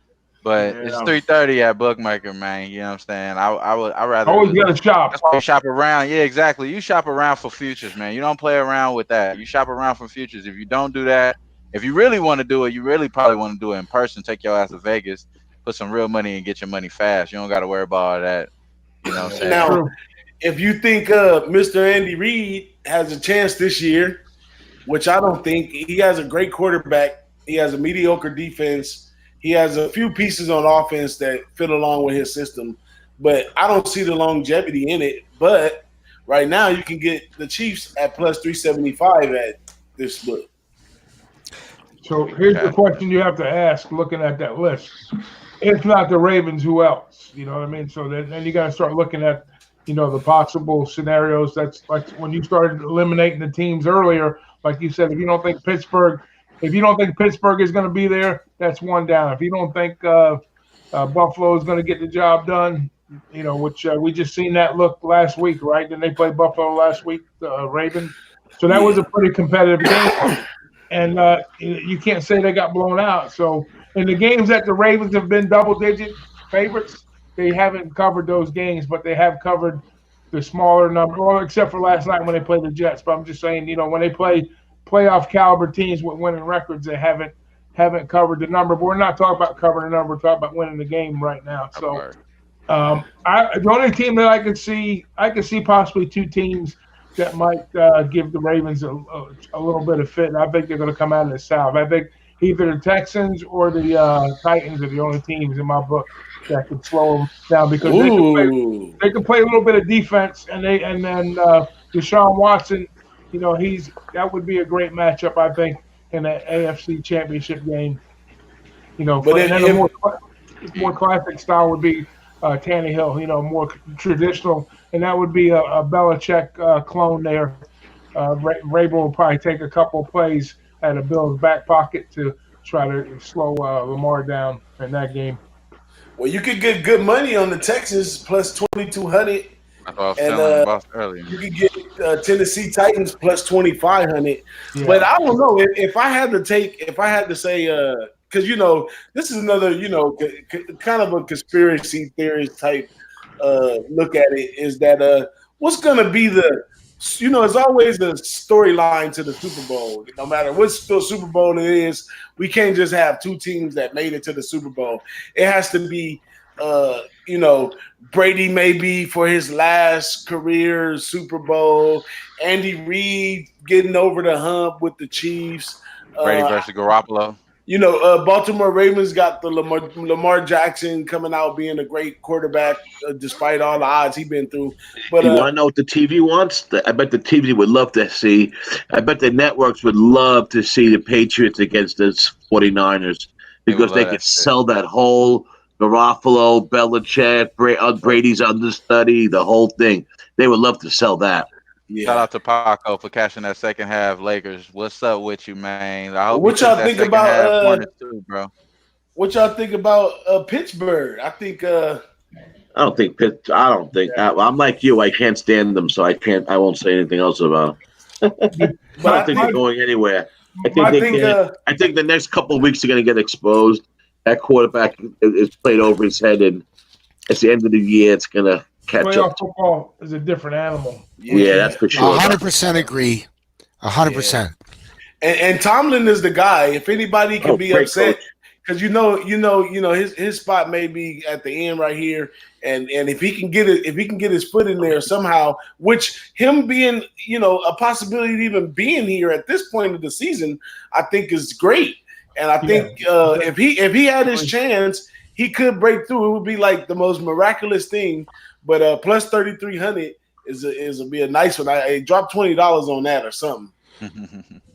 But it's 3:30 at bookmaker, man. You know what I'm saying? I rather always got to shop. That's why you shop around. Yeah, exactly. You shop around for futures, man. You don't play around with that. You shop around for futures. If you don't do that, if you really want to do it, you really probably want to do it in person. Take your ass to Vegas, put some real money, and get your money fast. You don't got to worry about all that. You know what I'm saying? Now, if you think Mr. Andy Reid has a chance this year, which I don't think, he has a great quarterback. He has a mediocre defense. He has a few pieces on offense that fit along with his system, but I don't see the longevity in it. But right now, you can get the Chiefs at plus 375 at this book. So here's the question you have to ask looking at that list. If not the Ravens, who else? You know what I mean? So then you got to start looking at, the possible scenarios. That's like when you started eliminating the teams earlier, like you said, if you don't think Pittsburgh is going to be there, that's one down. If you don't think Buffalo is going to get the job done, which we just seen that look last week, right? Didn't they play Buffalo last week, the Ravens? So that was a pretty competitive game. And you can't say they got blown out. So in the games that the Ravens have been double-digit favorites, they haven't covered those games, but they have covered the smaller number, well, except for last night when they played the Jets. But I'm just saying, when they play playoff caliber teams with winning records, they haven't covered the number. But we're not talking about covering the number. We're talking about winning the game right now. So the only team that I could see possibly two teams that might give the Ravens a little bit of fit. And I think they're going to come out of the South. I think either the Texans or the Titans are the only teams in my book that could slow them down because they can play a little bit of defense, and then Deshaun Watson, that would be a great matchup, I think, in the AFC Championship game. But more classic style would be Tannehill, more traditional, and that would be a Belichick clone there. Vrabel will probably take a couple of plays out of Bill's back pocket to try to slow Lamar down in that game. Well, you could get good money on the Texans plus 2,200. Earlier. You could get Tennessee Titans plus 2,500. Yeah. But I don't know if I had to say, because this is another kind of a conspiracy theorist type look at it. Is that what's going to be it's always the storyline to the Super Bowl. No matter what Super Bowl it is, we can't just have two teams that made it to the Super Bowl. It has to be, Brady maybe for his last career Super Bowl, Andy Reid getting over the hump with the Chiefs. Brady versus Garoppolo. Baltimore Ravens got the Lamar Jackson coming out being a great quarterback despite all the odds he's been through. But you want to know what the TV wants? I bet the TV would love to see. I bet the networks would love to see the Patriots against the 49ers because they could sell that whole Garoppolo, Belichick, Brady's understudy, the whole thing. They would love to sell that. Yeah. Shout out to Paco for catching that second half. Lakers, what's up with you, man? I hope what y'all think about bro? What y'all think about Pittsburgh? I don't think I'm like you. I can't stand them, so I won't say anything else about them. But I think they're going anywhere. I think the next couple of weeks are going to get exposed. That quarterback is played over his head, and at the end of the year, it's going to catch playoff up. Football is a different animal. Yeah, that's for sure. 100% agree. 100%. And Tomlin is the guy. If anybody can be upset, because his spot may be at the end right here, and if he can get it, if he can get his foot in there somehow, which him being a possibility of even being here at this point of the season, I think is great. And I think if he had his chance, he could break through. It would be like the most miraculous thing. But plus 3,300 is be a nice one. I dropped $20 on that or something.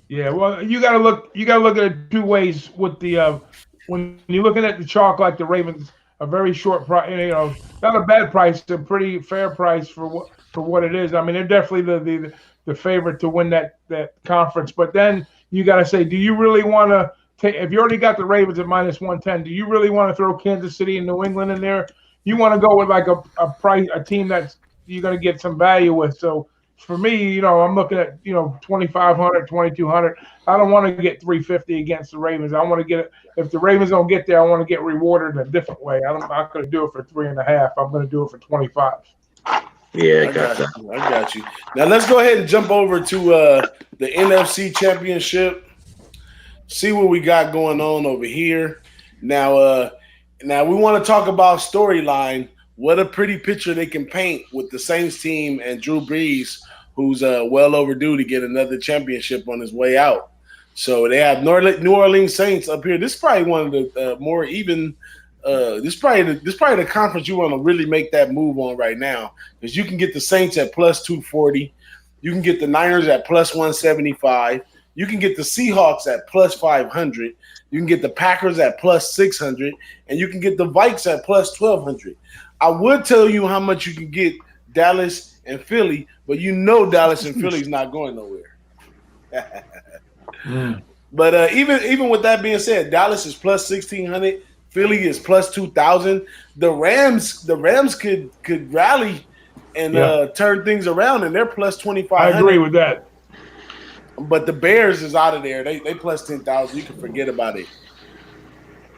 Yeah, well, you gotta look at it two ways. With the when you're looking at the chalk, like the Ravens, a very short price, not a bad price, a pretty fair price for what it is. I mean, they're definitely the favorite to win that conference. But then you got to say, do you really want to take? If you already got the Ravens at minus 110, do you really want to throw Kansas City and New England in there? You want to go with like a team that's you're going to get some value with. So for me, I'm looking at 2,500, 2,200. I don't want to get 350 against the Ravens. I want to get it. If the Ravens don't get there, I want to get rewarded in a different way. I'm not going to do it for 3.5. I'm going to do it for 25. Yeah, I got that. I got you. Now let's go ahead and jump over to the NFC Championship. See what we got going on over here. Now we want to talk about storyline. What a pretty picture they can paint with the Saints team and Drew Brees, who's well overdue to get another championship on his way out. So they have New Orleans Saints up here. This is probably one of the more even. This is probably the conference you want to really make that move on right now, because you can get the Saints at plus 240, you can get the Niners at plus 175, you can get the Seahawks at plus 500, you can get the Packers at plus 600, and you can get the Vikes at plus 1,200. I would tell you how much you can get Dallas and Philly, but Dallas and Philly's not going nowhere. But even with that being said, Dallas is plus 1,600. Philly is plus 2,000. The Rams could rally and turn things around, and they're plus 2,500. I agree with that. But the Bears is out of there. They plus 10,000. You can forget about it.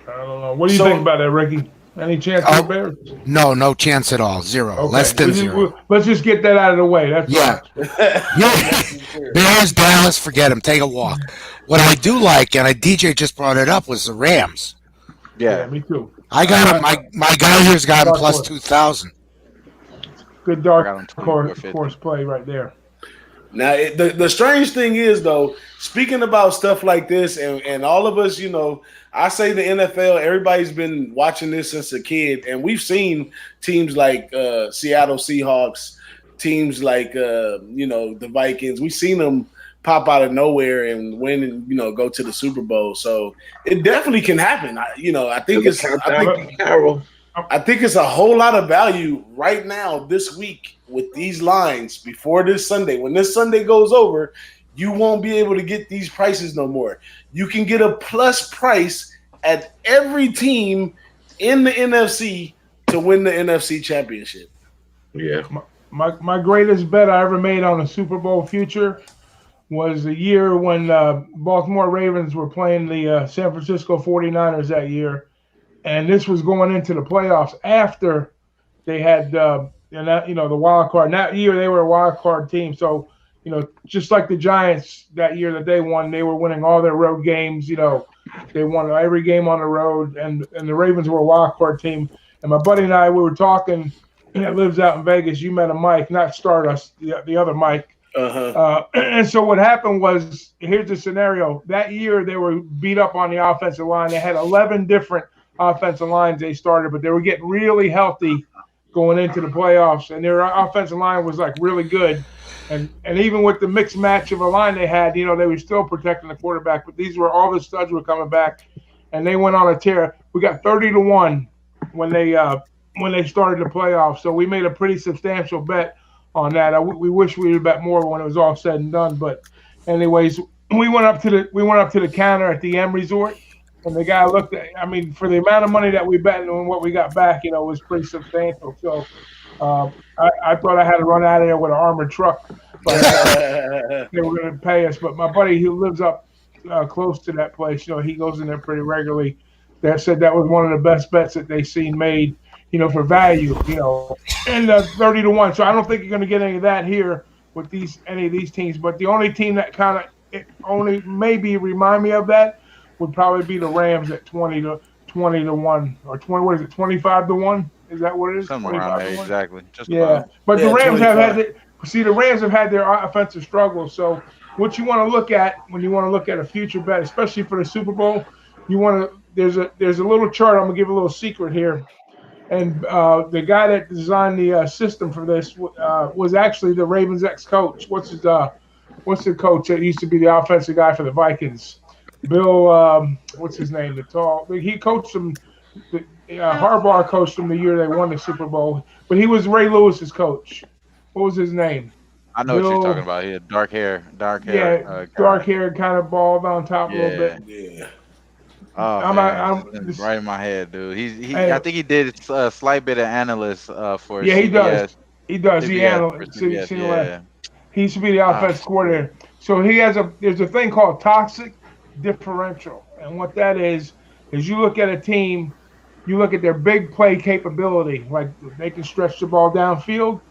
I don't know. What do you think about that, Ricky? Any chance for the Bears? No chance at all. Zero. Okay. Less than zero. Let's just get that out of the way. That's yeah. Bears, Dallas, forget them. Take a walk. What I do like, and DJ just brought it up, was the Rams. Yeah, me too. I got him. My guy here's got him plus 2,000. Good dark horse play right there. Now, the strange thing is, though, speaking about stuff like this, and all of us, I say the NFL, everybody's been watching this since a kid, and we've seen teams like Seattle Seahawks, teams like, the Vikings. We've seen them pop out of nowhere and win and, go to the Super Bowl. So it definitely can happen. I think it's a whole lot of value right now this week with these lines before this Sunday. When this Sunday goes over, you won't be able to get these prices no more. You can get a plus price at every team in the NFC to win the NFC championship. Yeah. My greatest bet I ever made on a Super Bowl future was the year when Baltimore Ravens were playing the San Francisco 49ers that year. And this was going into the playoffs after they had, the wild card. And that year they were a wild card team. So, just like the Giants that year that they won, they were winning all their road games. They won every game on the road. And the Ravens were a wild card team. And my buddy and I, we were talking, that lives out in Vegas. You met a Mike, not Stardust, the other Mike. And so what happened was, here's the scenario. That year they were beat up on the offensive line. They had 11 different offensive lines they started, but they were getting really healthy going into the playoffs, and their offensive line was like really good. And even with the mixed match of a line they had, they were still protecting the quarterback. But all the studs were coming back, and they went on a tear. We got 30-1 when they started the playoffs. So we made a pretty substantial bet on that. We wish we would bet more when it was all said and done. But anyways, we went up to the counter at the M Resort, and the guy looked at. For the amount of money that we bet and what we got back, it was pretty substantial. So I thought I had to run out of there with an armored truck, but they were going to pay us. But my buddy who lives up close to that place, he goes in there pretty regularly. They said that was one of the best bets that they seen made. For value, and 30-1. So I don't think you're going to get any of that here with any of these teams. But the only team that kind of only maybe remind me of that would probably be the Rams at 20-1 or 20. What is it? 25-1? Is that what it is? Somewhere around there, exactly. But the Rams the Rams have had their offensive struggles. So what you want to look at when you want to look at a future bet, especially for the Super Bowl, you want to. There's a little chart. I'm gonna give a little secret here. And the guy that designed the system for this was actually the Ravens ex-coach. What's the coach that used to be the offensive guy for the Vikings? Bill, what's his name? He coached them. Harbaugh coached them the year they won the Super Bowl. But he was Ray Lewis's coach. What was his name? I know what you're talking about. He had dark hair. Yeah, dark hair, kind of bald on top a little bit. Yeah. Oh, I'm right in my head, dude. I think he did a slight bit of analyst for. Yeah, CBS. he does. He analysts. He should be the offense coordinator. So there's a thing called toxic differential. And what that is you look at a team, you look at their big play capability, like they can stretch the ball downfield,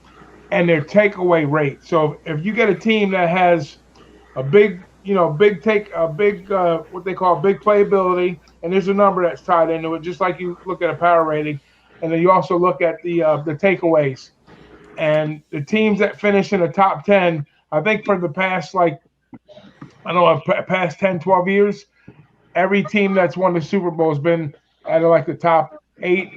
and their takeaway rate. So if you get a team that has a big what they call big playability, and there's a number that's tied into it, just like you look at a power rating, and then you also look at the takeaways. And the teams that finish in the top 10, I think for the past past 10, 12 years, every team that's won the Super Bowl has been at like the top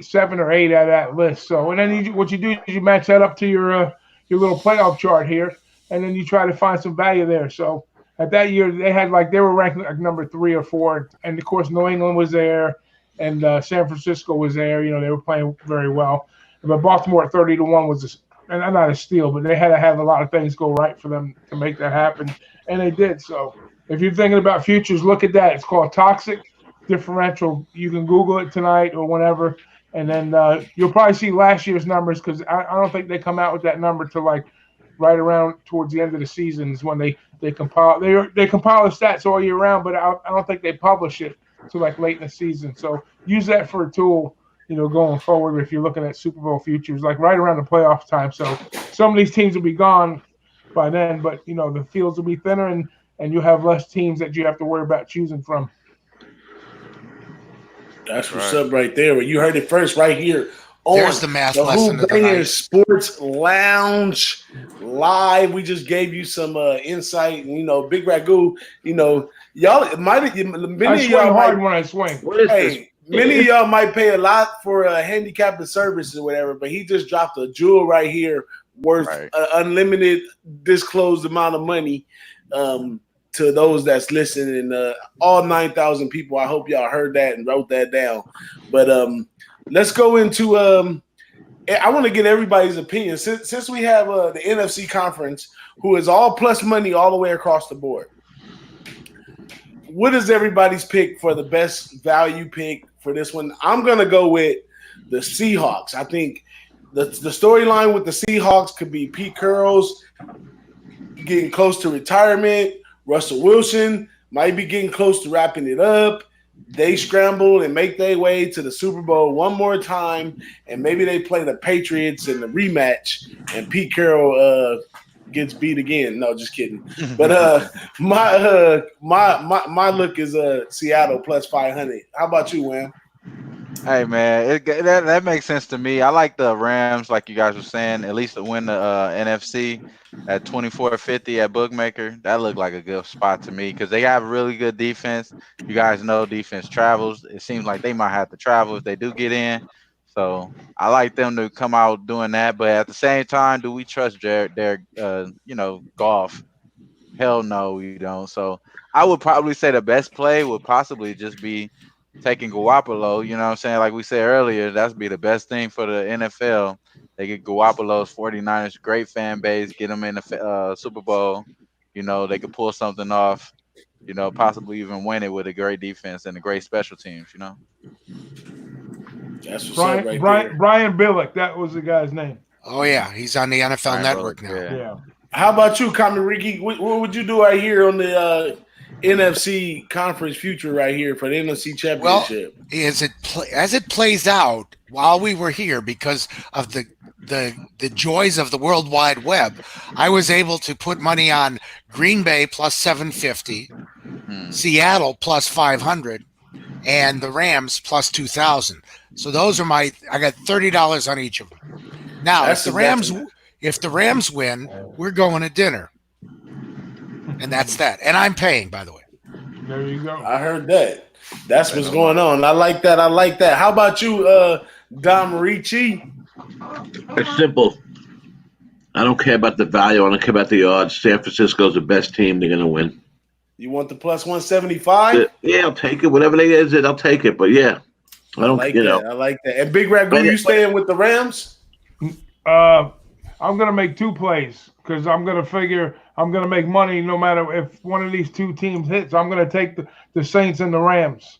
7 or 8 out of that list. So, and then what you do is you match that up to your little playoff chart here, and then you try to find some value there. So at that year, they were ranked like number 3 or 4, and of course New England was there, and San Francisco was there. They were playing very well. But Baltimore at 30-1 was and not a steal, but they had to have a lot of things go right for them to make that happen, and they did. So if you're thinking about futures, look at that. It's called toxic differential. You can Google it tonight or whenever, and then you'll probably see last year's numbers, because I don't think they come out with that number till like right around towards the end of the season is when they compile. They compile the stats all year round, but I don't think they publish it till like late in the season. So use that for a tool, going forward if you're looking at Super Bowl futures, like right around the playoff time. So some of these teams will be gone by then, but the fields will be thinner, and you have less teams that you have to worry about choosing from. That's what's up right there. You heard it first right here. There's the math lesson of the night. Sports Lounge live. We just gave you some insight. Big Ragu. Y'all might. Many of y'all hard when I swing. Many of y'all might pay a lot for handicapping services or whatever, but he just dropped a jewel right here worth unlimited disclosed amount of money to those that's listening. All 9,000 people, I hope y'all heard that and wrote that down. But let's go into I want to get everybody's opinion. Since we have the NFC conference, who is all plus money all the way across the board, what is everybody's pick for the best value pick for this one? I'm going to go with the Seahawks. I think the storyline with the Seahawks could be Pete Carroll's getting close to retirement. Russell Wilson might be getting close to wrapping it up. They scramble and make their way to the Super Bowl one more time, and maybe they play the Patriots in the rematch, and Pete Carroll gets beat again. No, just kidding. But my look is Seattle plus 500. How about you, Wham? Hey man, that makes sense to me. I like the Rams, like you guys were saying, at least to win the NFC at 24.50 at Bookmaker. That looked like a good spot to me because they have really good defense. You guys know defense travels. It seems like they might have to travel if they do get in. So I like them to come out doing that. But at the same time, do we trust their Goff? Hell no, we don't. So I would probably say the best play would possibly just be taking Garoppolo. You know what I'm saying? Like we said earlier, that'd be the best thing for the NFL. They get Garoppolo's 49ers, great fan base, get them in the Super Bowl. They could pull something off, possibly even win it with a great defense and a great special teams, That's what's up right there. Brian Billick, that was the guy's name. Oh, yeah. He's on the NFL Network now. Yeah. How about you, Common Ricky? What would you do right here on the NFC conference future right here for the NFC championship? Well, as it plays out while we were here, because of the joys of the World Wide Web, I was able to put money on Green Bay plus 750, Seattle plus 500, and the Rams plus 2,000. So those are I got $30 on each of them. Now, if the Rams win, we're going to dinner. And that's that. And I'm paying, by the way. There you go. I heard that. That's what's going on. I like that. How about you, Dom Rici? It's simple. I don't care about the value. I don't care about the odds. San Francisco's the best team. They're going to win. You want the plus 175? Yeah, I'll take it. Whatever they is, I'll take it. But, yeah, I don't like that. I like that. And Big Ragu, you staying with the Rams? I'm going to make 2 plays because I'm going to figure I'm going to make money no matter if one of these 2 teams hits. I'm going to take the Saints and the Rams.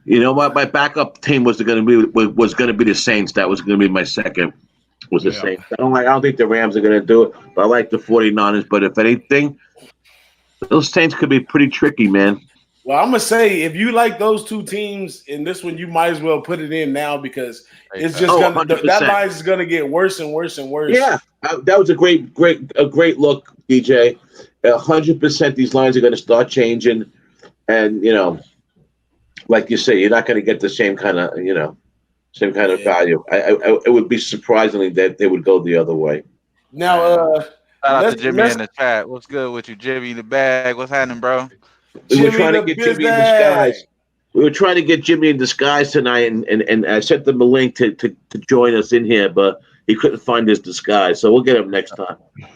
You know what? My backup team was going to be the Saints. That was going to be my second. was the same. I don't think the Rams are going to do it, but I like the 49ers. But if anything, those Saints could be pretty tricky, man. Well, I'm gonna say if you like those two teams in this one, you might as well put it in now because it's just that line is gonna get worse and worse and worse. Yeah, that was a great look, DJ. 100%, these lines are going to start changing, and like you say, you're not going to get the same kind of value. It would be surprisingly that they would go the other way. Now, shout out to Jimmy in the chat. What's good with you, Jimmy? The bag. What's happening, bro? We were trying to get Jimmy in disguise. We were trying to get Jimmy in disguise tonight, and I sent them a link to join us in here, but he couldn't find his disguise, so we'll get him next time.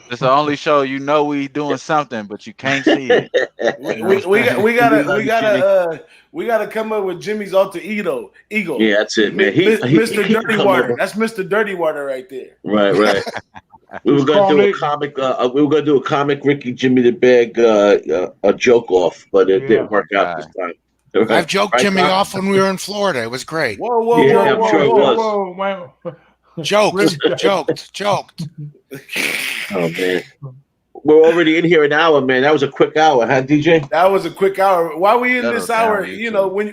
It's the only show we doing something, but you can't see it. we gotta come up with Jimmy's alter ego. Yeah, that's it, man. Mr. Dirty Water. That's Mr. Dirty Water right there. Right. We were going to do a comic. We were going to do a comic Ricky Jimmy the Bag a joke off, but it didn't work out this time. Right. I've joked Jimmy off when we were in Florida. It was great. Whoa. Joked. Oh man, we're already in here an hour, man. That was a quick hour, huh, DJ? That was a quick hour. Why we in this hour? When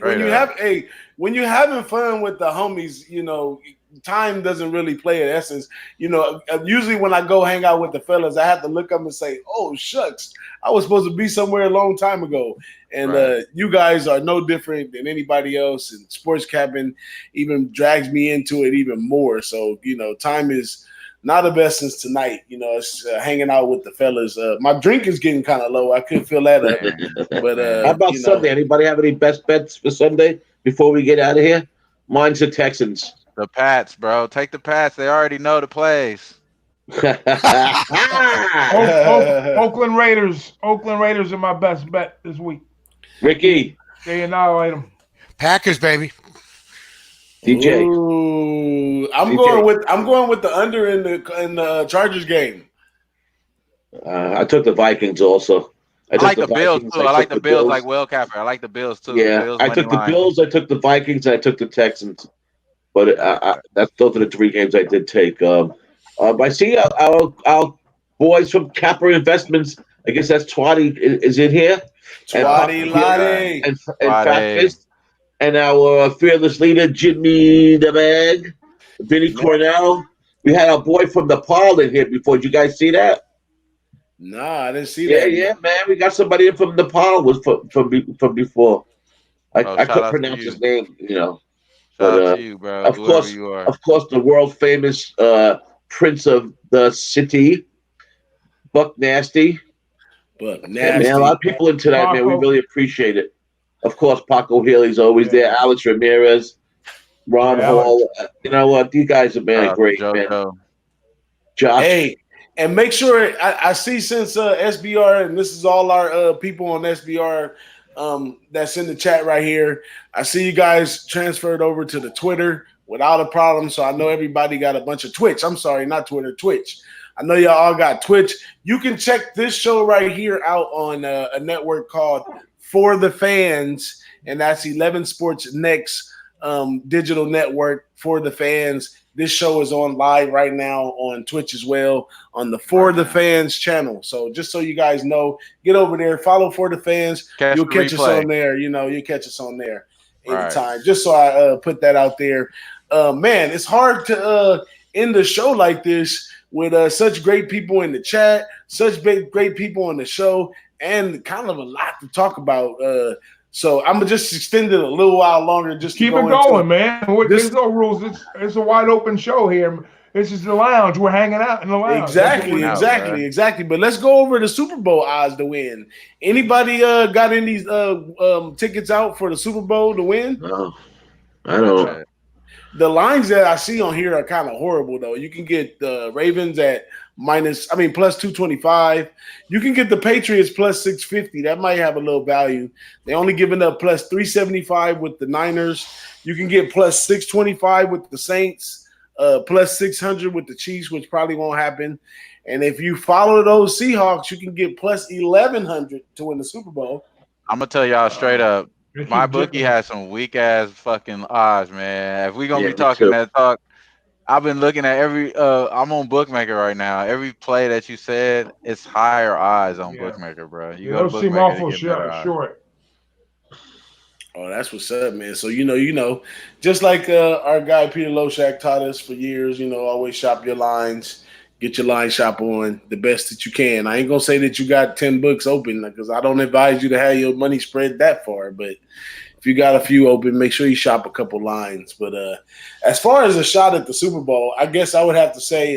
you're having fun with the homies, time doesn't really play an essence. Usually when I go hang out with the fellas, I have to look up and say, "Oh shucks, I was supposed to be somewhere a long time ago." And you guys are no different than anybody else. And Sports Cabin even drags me into it even more. So time is not of essence tonight. It's hanging out with the fellas. My drink is getting kind of low. I could feel that up. But how about Sunday? Anybody have any best bets for Sunday before we get out of here? Mine's the Texans. The Pats, bro. Take the Pats. They already know the plays. Oakland Raiders. Oakland Raiders are my best bet this week. Ricky. They annihilate them. Packers, baby. DJ. Ooh, I'm going with the under in the Chargers game. I took the Vikings also. I like the Bills too. I like the Bills like Will Capper. I like the Bills too. Yeah, I took the Bills. I took the Vikings. I took the Texans. But those are the three games I did take. I see our boys from Capper Investments. I guess that's Twatty is in here. Twatty Lottie. And Fatfist. And our fearless leader, Jimmy the Bag. Vinny Cornell. We had our boy from the Paul in here before. Did you guys see that? Nah, I didn't see that. Yeah, man. We got somebody in from Nepal from before. I couldn't pronounce his name, Shout out to you, bro. Of course, the world famous Prince of the City, Buck Nasty. Man, a lot of people in tonight, Paco. Man. We really appreciate it. Of course, Paco Healy's always there. Alex Ramirez, Ron Hall. You know what? These guys are great, man. Josh. Hey. And make sure I see since SBR, and this is all our people on SBR that's in the chat right here. I see you guys transferred over to the Twitter without a problem. So I know everybody got a bunch of Twitch. I'm sorry, not Twitter, Twitch. I know y'all all got Twitch. You can check this show right here out on a network called For the Fans, and that's 11 Sports Next digital network for the fans. This show is on live right now on Twitch as well on the For the Fans channel. So just so you guys know, get over there, follow For the Fans. You'll catch us on there. You'll catch us on there anytime. Right. Just so I put that out there. Man, it's hard to end the show like this with such great people in the chat, such great people on the show, and kind of a lot to talk about. So I'm gonna just extend it a little while longer. Just keep it going, man. There's no rules. It's a wide open show here. This is the lounge. We're hanging out in the lounge. Exactly. But let's go over the Super Bowl odds to win. Anybody got any tickets out for the Super Bowl to win? No, I don't. The lines that I see on here are kind of horrible, though. You can get the Ravens at plus 225. You can get the Patriots plus 650. That might have a little value. They only giving up plus 375 with the Niners. You can get plus 625 with the Saints, plus 600 with the Chiefs, which probably won't happen. And if you follow those Seahawks, you can get plus 1,100 to win the Super Bowl. I'm gonna tell y'all straight up. My bookie has some weak ass fucking odds, man. If we gonna be talking that talk, I've been looking at every. I'm on Bookmaker right now. Every play that you said, it's higher odds on Bookmaker, bro. You go to those seem Bookmaker to awful get better odds. short. Oh, that's what's up, man. So just like our guy Peter Loshak taught us for years, always shop your lines, get your line shop on the best that you can. I ain't gonna say that you got 10 books open because I don't advise you to have your money spread that far, but if you got a few open, make sure you shop a couple lines. But as far as a shot at the Super Bowl, I guess I would have to say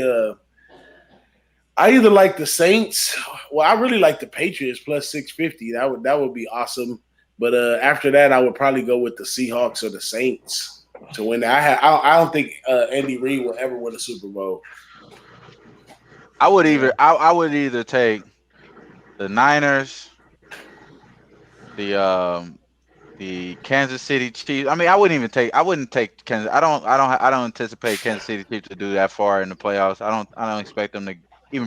I either like the Saints. Well, I really like the Patriots plus 650. That would be awesome. But after that, I would probably go with the Seahawks or the Saints to win. I don't think Andy Reid will ever win a Super Bowl. I would either take the Niners, the Kansas City Chiefs. I mean, I wouldn't take Kansas. I don't anticipate Kansas City Chiefs to do that far in the playoffs. I don't expect them to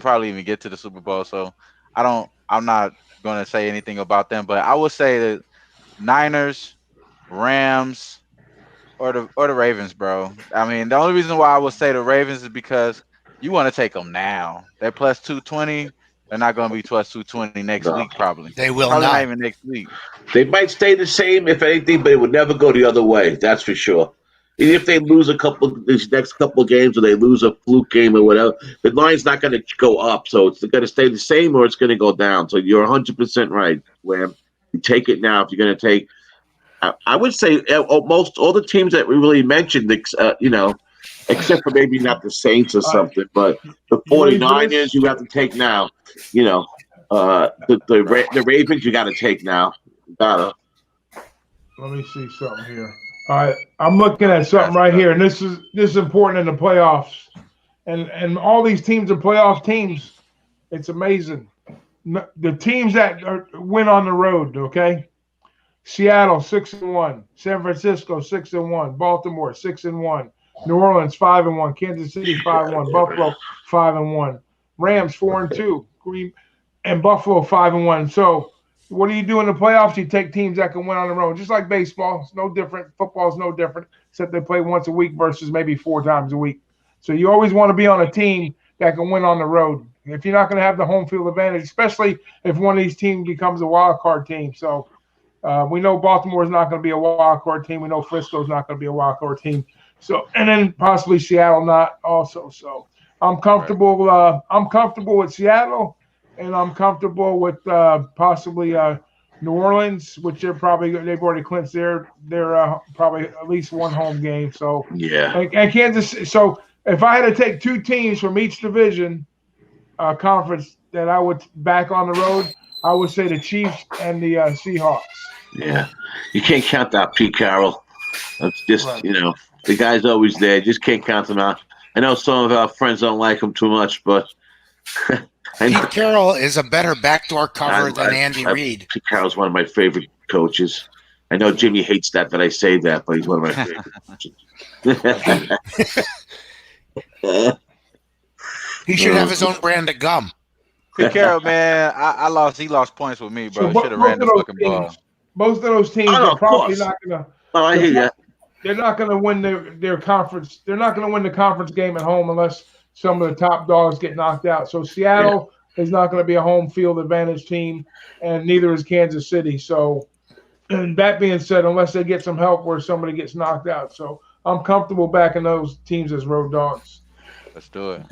probably even get to the Super Bowl. So I'm not going to say anything about them, but I would say that Niners, Rams, or the Ravens, bro. I mean, the only reason why I would say the Ravens is because you want to take them now. They're plus 220. They're not going to be plus 220 next week, probably. They will probably not even next week. They might stay the same, if anything, but it would never go the other way. That's for sure. Even if they lose these next couple of games, or they lose a fluke game or whatever, the line's not going to go up. So it's going to stay the same, or it's going to go down. So you're 100% right, Wham. You take it now if you're going to take. I would say almost all the teams that we really mentioned, except for maybe not the Saints or something, but the 49ers you have to take now. The Ravens you got to take now. Let me see something here. All right, I'm looking at something right here, and this is important in the playoffs, and all these teams are playoff teams. It's amazing. The teams that win on the road, okay? Seattle 6-1, San Francisco 6-1, Baltimore 6-1, New Orleans 5-1, Kansas City 5-1, Buffalo 5-1, Rams 4-2, Green and Buffalo 5-1. So what do you do in the playoffs? You take teams that can win on the road, just like baseball. It's no different. Football is no different, except they play once a week versus maybe 4 times a week. So you always want to be on a team that can win on the road. If you're not going to have the home field advantage, especially if one of these teams becomes a wild card team. So we know Baltimore is not going to be a wild card team. We know Frisco is not going to be a wild card team. So, and then possibly Seattle not also. So I'm comfortable. Right. I'm comfortable with Seattle, and I'm comfortable with possibly New Orleans, which they've already clinched their probably at least one home game. So yeah, and Kansas. So if I had to take 2 teams from each division conference that I would back on the road, I would say the Chiefs and the Seahawks. Yeah, you can't count out Pete Carroll. That's just right. The guy's always there. Just can't count him out. I know some of our friends don't like him too much, but Pete Carroll is a better backdoor cover than Andy Reid. Pete Carroll's one of my favorite coaches. I know Jimmy hates that I say that, but he's one of my favorite coaches. He should have his own brand of gum. Pete Carroll, man, he lost points with me, bro. Should have ran the fucking ball. Most of those teams are probably not going to. Oh, I hear that. They're not going to win their conference. They're not going to win the conference game at home unless some of the top dogs get knocked out. So Seattle is not going to be a home field advantage team, and neither is Kansas City. So, and that being said, unless they get some help where somebody gets knocked out. So I'm comfortable backing those teams as road dogs. Let's do it.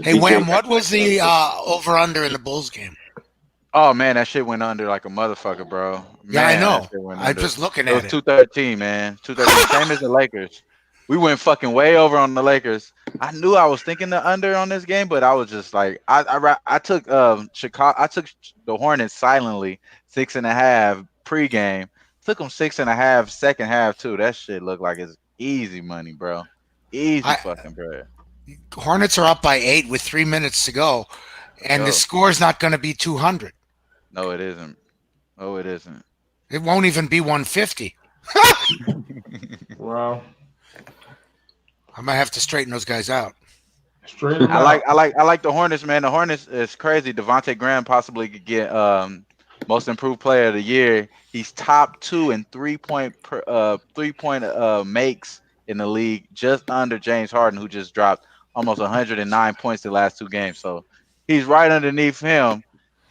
Hey, Wham, what was the over-under in the Bulls game? Oh, man, that shit went under like a motherfucker, bro. Man, yeah, I know. I'm just looking at it. It was 213, man. 213, same as the Lakers. We went fucking way over on the Lakers. I knew I was thinking the under on this game, but I was just like, I took Chicago. I took the Hornets silently 6.5 pregame. Took them 6.5 second half too. That shit looked like it's easy money, bro. Easy fucking bread. Hornets are up by 8 with 3 minutes to go, and the score is not going to be 200. No, it isn't. Oh, it isn't. It won't even be 150. Wow. I might have to straighten those guys out. I like the Hornets, man. The Hornets is crazy. Devontae Graham possibly could get most improved player of the year. He's top 2 in 3-point makes in the league, just under James Harden, who just dropped almost 109 points the last 2 games. So he's right underneath him,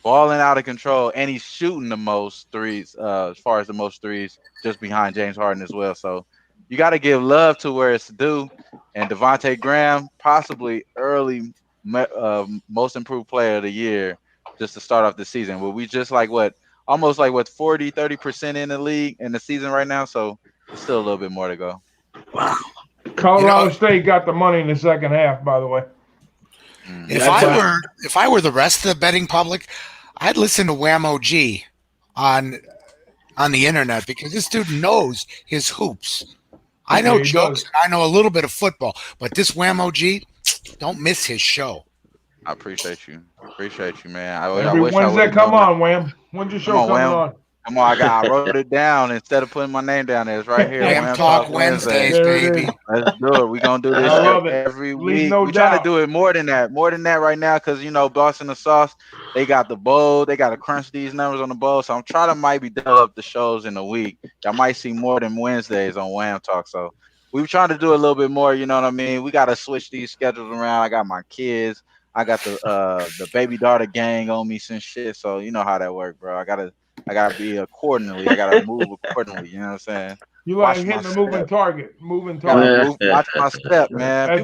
balling out of control, and he's shooting the most threes, as far as the most threes, just behind James Harden as well. So you got to give love to where it's due. And Devontae Graham, possibly early most improved player of the year, just to start off the season. Well, we just almost 40-30% in the league in the season right now. So it's still a little bit more to go. Wow. Colorado State got the money in the second half, by the way. If I were the rest of the betting public, I'd listen to Whammo G on the internet, because this dude knows his hoops. I know jokes, and I know a little bit of football, but this Whammo G, don't miss his show. I appreciate you. Appreciate you, man. Every Wednesday, come on, Wham. When's your show coming on? Come on, I wrote it down instead of putting my name down there. It's right here. Wham Talk Wednesdays, baby. Let's do it. We're going to do this every week. We're trying to do it more than that right now, because, Boston the Sauce, they got the bowl. They got to crunch these numbers on the bowl. So I'm trying to maybe double up the shows in a week. Y'all might see more than Wednesdays on Wham Talk. So we were trying to do a little bit more, you know what I mean? We got to switch these schedules around. I got my kids. I got the baby daughter gang on me since shit. So you know how that works, bro. I gotta be accordingly. I gotta move accordingly. You know what I'm saying? You like hitting the moving target. Watch my step, man.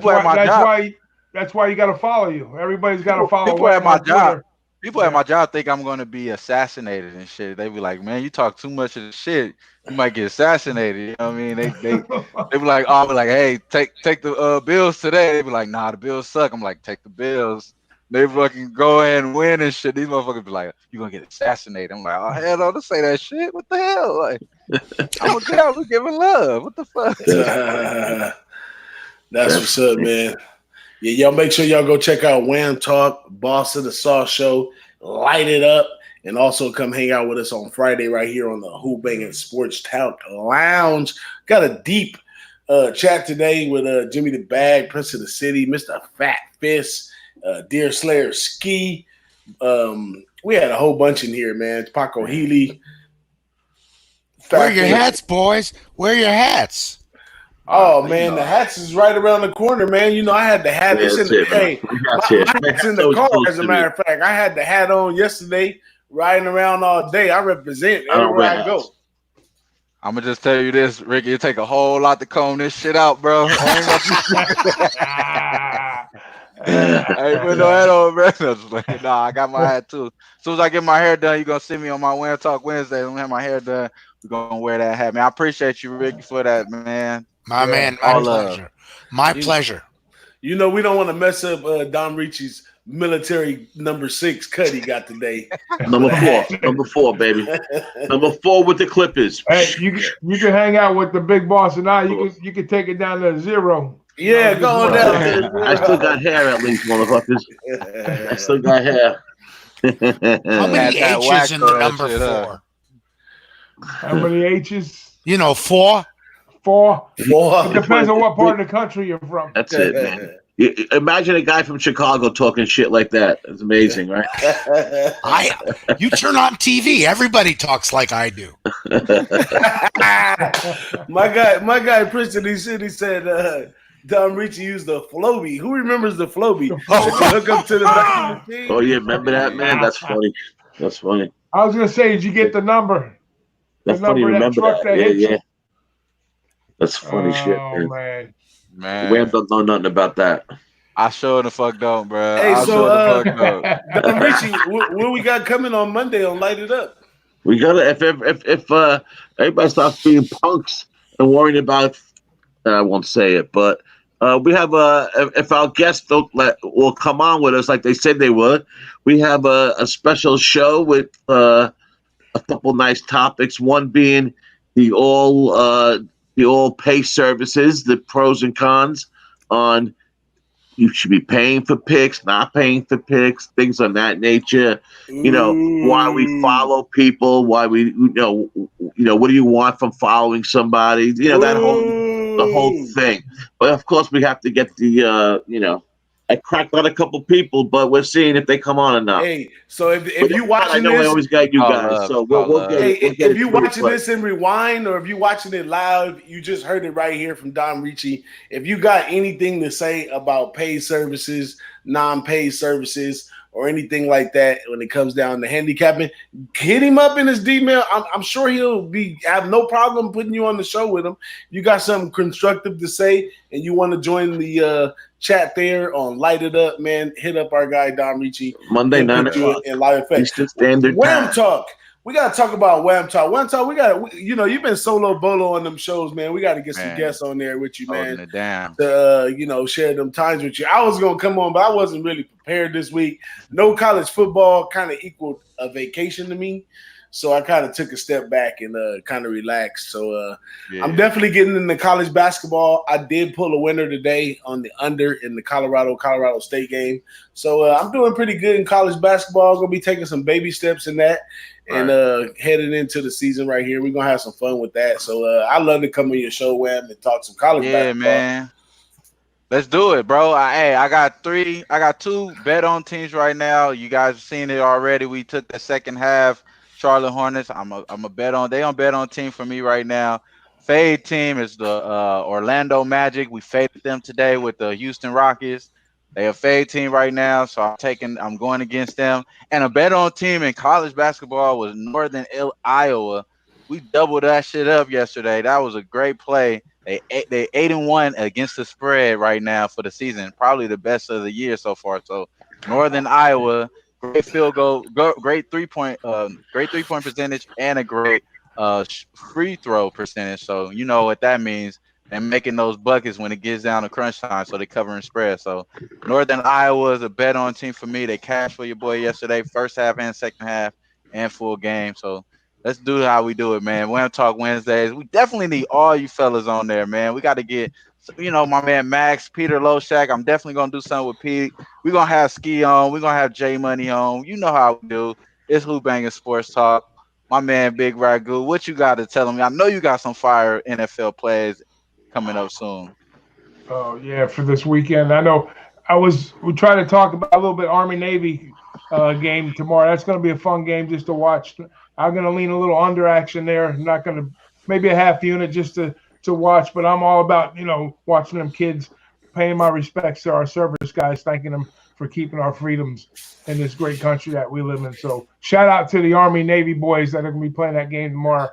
That's why you gotta follow you. Everybody's gotta follow. People at my job. People at my job think I'm gonna be assassinated and shit. They be like, man, you talk too much of the shit, you might get assassinated. You know what I mean? They be like, oh, I'm like, hey, take the Bills today. They be like, nah, the Bills suck. I'm like, take the Bills. They fucking go ahead and win and shit. These motherfuckers be like, you gonna get assassinated. I'm like, oh hell no, don't say that shit. What the hell? Like, I'm just giving love. What the fuck? That's what's up, man. Yeah, y'all make sure y'all go check out Wham Talk, Boss of the Sauce Show, light it up, and also come hang out with us on Friday right here on the Who-Bangin Sports Talk Lounge. Got a deep chat today with Jimmy the Bag, Prince of the City, Mr. Fat Fist, Deer Slayer Ski. We had a whole bunch in here, man. Paco Healy. Wear your hats, boys. Wear your hats. Oh, man, the hats is right around the corner, man. I had the hat. It's in the hat's in the car, as a matter of fact. I had the hat on yesterday, riding around all day. I represent everywhere I go. I'm going to just tell you this, Ricky. It take a whole lot to comb this shit out, bro. I ain't put no hat on, bro. Nah, I got my hat, too. As soon as I get my hair done, you're going to see me on my Wham Talk Wednesday. When I have my hair done, we're going to wear that hat, man. I appreciate you, Ricky, for that, man. My pleasure. My pleasure. We don't want to mess up Dom Rici's military number 6 cut he got today. Number 4, baby. Number 4 with the Clippers. Hey, you can hang out with the big boss, and you can take it down to 0. Yeah, go on down. I still got hair, at least, motherfuckers. I still got hair. How many H's in the number 4? How many H's? 4. 4. It depends on what part of the country you're from. That's it, man. Imagine a guy from Chicago talking shit like that. It's amazing, right? You turn on TV, everybody talks like I do. my guy Prince of the City said Dom Rici used the Floby. Who remembers the Floby? Hook up to the back of the team. Oh yeah, remember that, man? That's funny. That's funny. I was gonna say, did you get the number? That's funny. Remember that? Yeah. That's funny shit, man. Wham don't know nothing about that. I sure the fuck don't, bro. Hey, Dom Rici, what we got coming on Monday on Light It Up? We gotta if everybody stops being punks and worrying about, I won't say it, but we have if our guests will come on with us like they said they would, we have a special show with a couple nice topics. One being the all pay services, the pros and cons on you should be paying for picks, not paying for picks, things of that nature. Why we follow people, why we what do you want from following somebody? The whole thing. But of course we have to get the I cracked on a couple people, but we're seeing if they come on or not. Hey, so if you watching I know this, I always got you guys, so we'll get it. If you watching this in rewind or if you watching it live, you just heard it right here from Dom Rici. If you got anything to say about paid services, non-paid services, or anything like that when it comes down to handicapping, hit him up in his D-mail. I'm sure he'll have no problem putting you on the show with him. You got something constructive to say and you want to join the chat there on Light It Up, man, hit up our guy Dom Rici. Monday 9 o'clock. In live effect. Eastern Standard Wham Time. Talk. We got to talk about Wham Talk. Wham Talk, you've been solo bolo on them shows, man. We got to get some guests on there with you, man. It down. To, share them times with you. I was going to come on, but I wasn't really prepared this week. No college football kind of equaled a vacation to me. So I kind of took a step back and kind of relaxed. So I'm definitely getting into college basketball. I did pull a winner today on the under in the Colorado State game. So I'm doing pretty good in college basketball. I'm going to be taking some baby steps in that and heading into the season right here. We're going to have some fun with that. So I love to come on your show, Wham, and talk some college basketball. Yeah, man. Let's do it, bro. I got two bet on teams right now. You guys have seen it already. We took the second half. Charlotte Hornets. I'm a bet on. They on bet on team for me right now. Fade team is the Orlando Magic. We faded them today with the Houston Rockets. They a fade team right now, so I'm going against them. And a bet on team in college basketball was Northern Iowa. We doubled that shit up yesterday. That was a great play. They 8-1 against the spread right now for the season. Probably the best of the year so far. So Northern Iowa. Great field goal, great 3-point percentage, and a great free throw percentage. So you know what that means. And making those buckets when it gets down to crunch time, so they covering spread. So Northern Iowa is a bet on team for me. They cashed for your boy yesterday, first half and second half, and full game. So let's do how we do it, man. Wham Talk Wednesdays. We definitely need all you fellas on there, man. We got to get. My man Max, Peter Loshak. I'm definitely going to do something with Pete. We're going to have Ski on. We're going to have J Money on. You know how we do. It's Who-Bangin Sports Talk. My man Big Ragu, what you got to tell him? I know you got some fire NFL plays coming up soon. Oh, yeah, for this weekend. I know we try to talk about a little bit Army-Navy game tomorrow. That's going to be a fun game just to watch. I'm going to lean a little under action there. I'm not going to – maybe a half unit just to watch, but I'm all about, watching them kids, paying my respects to our service guys, thanking them for keeping our freedoms in this great country that we live in. So shout out to the Army Navy boys that are going to be playing that game tomorrow.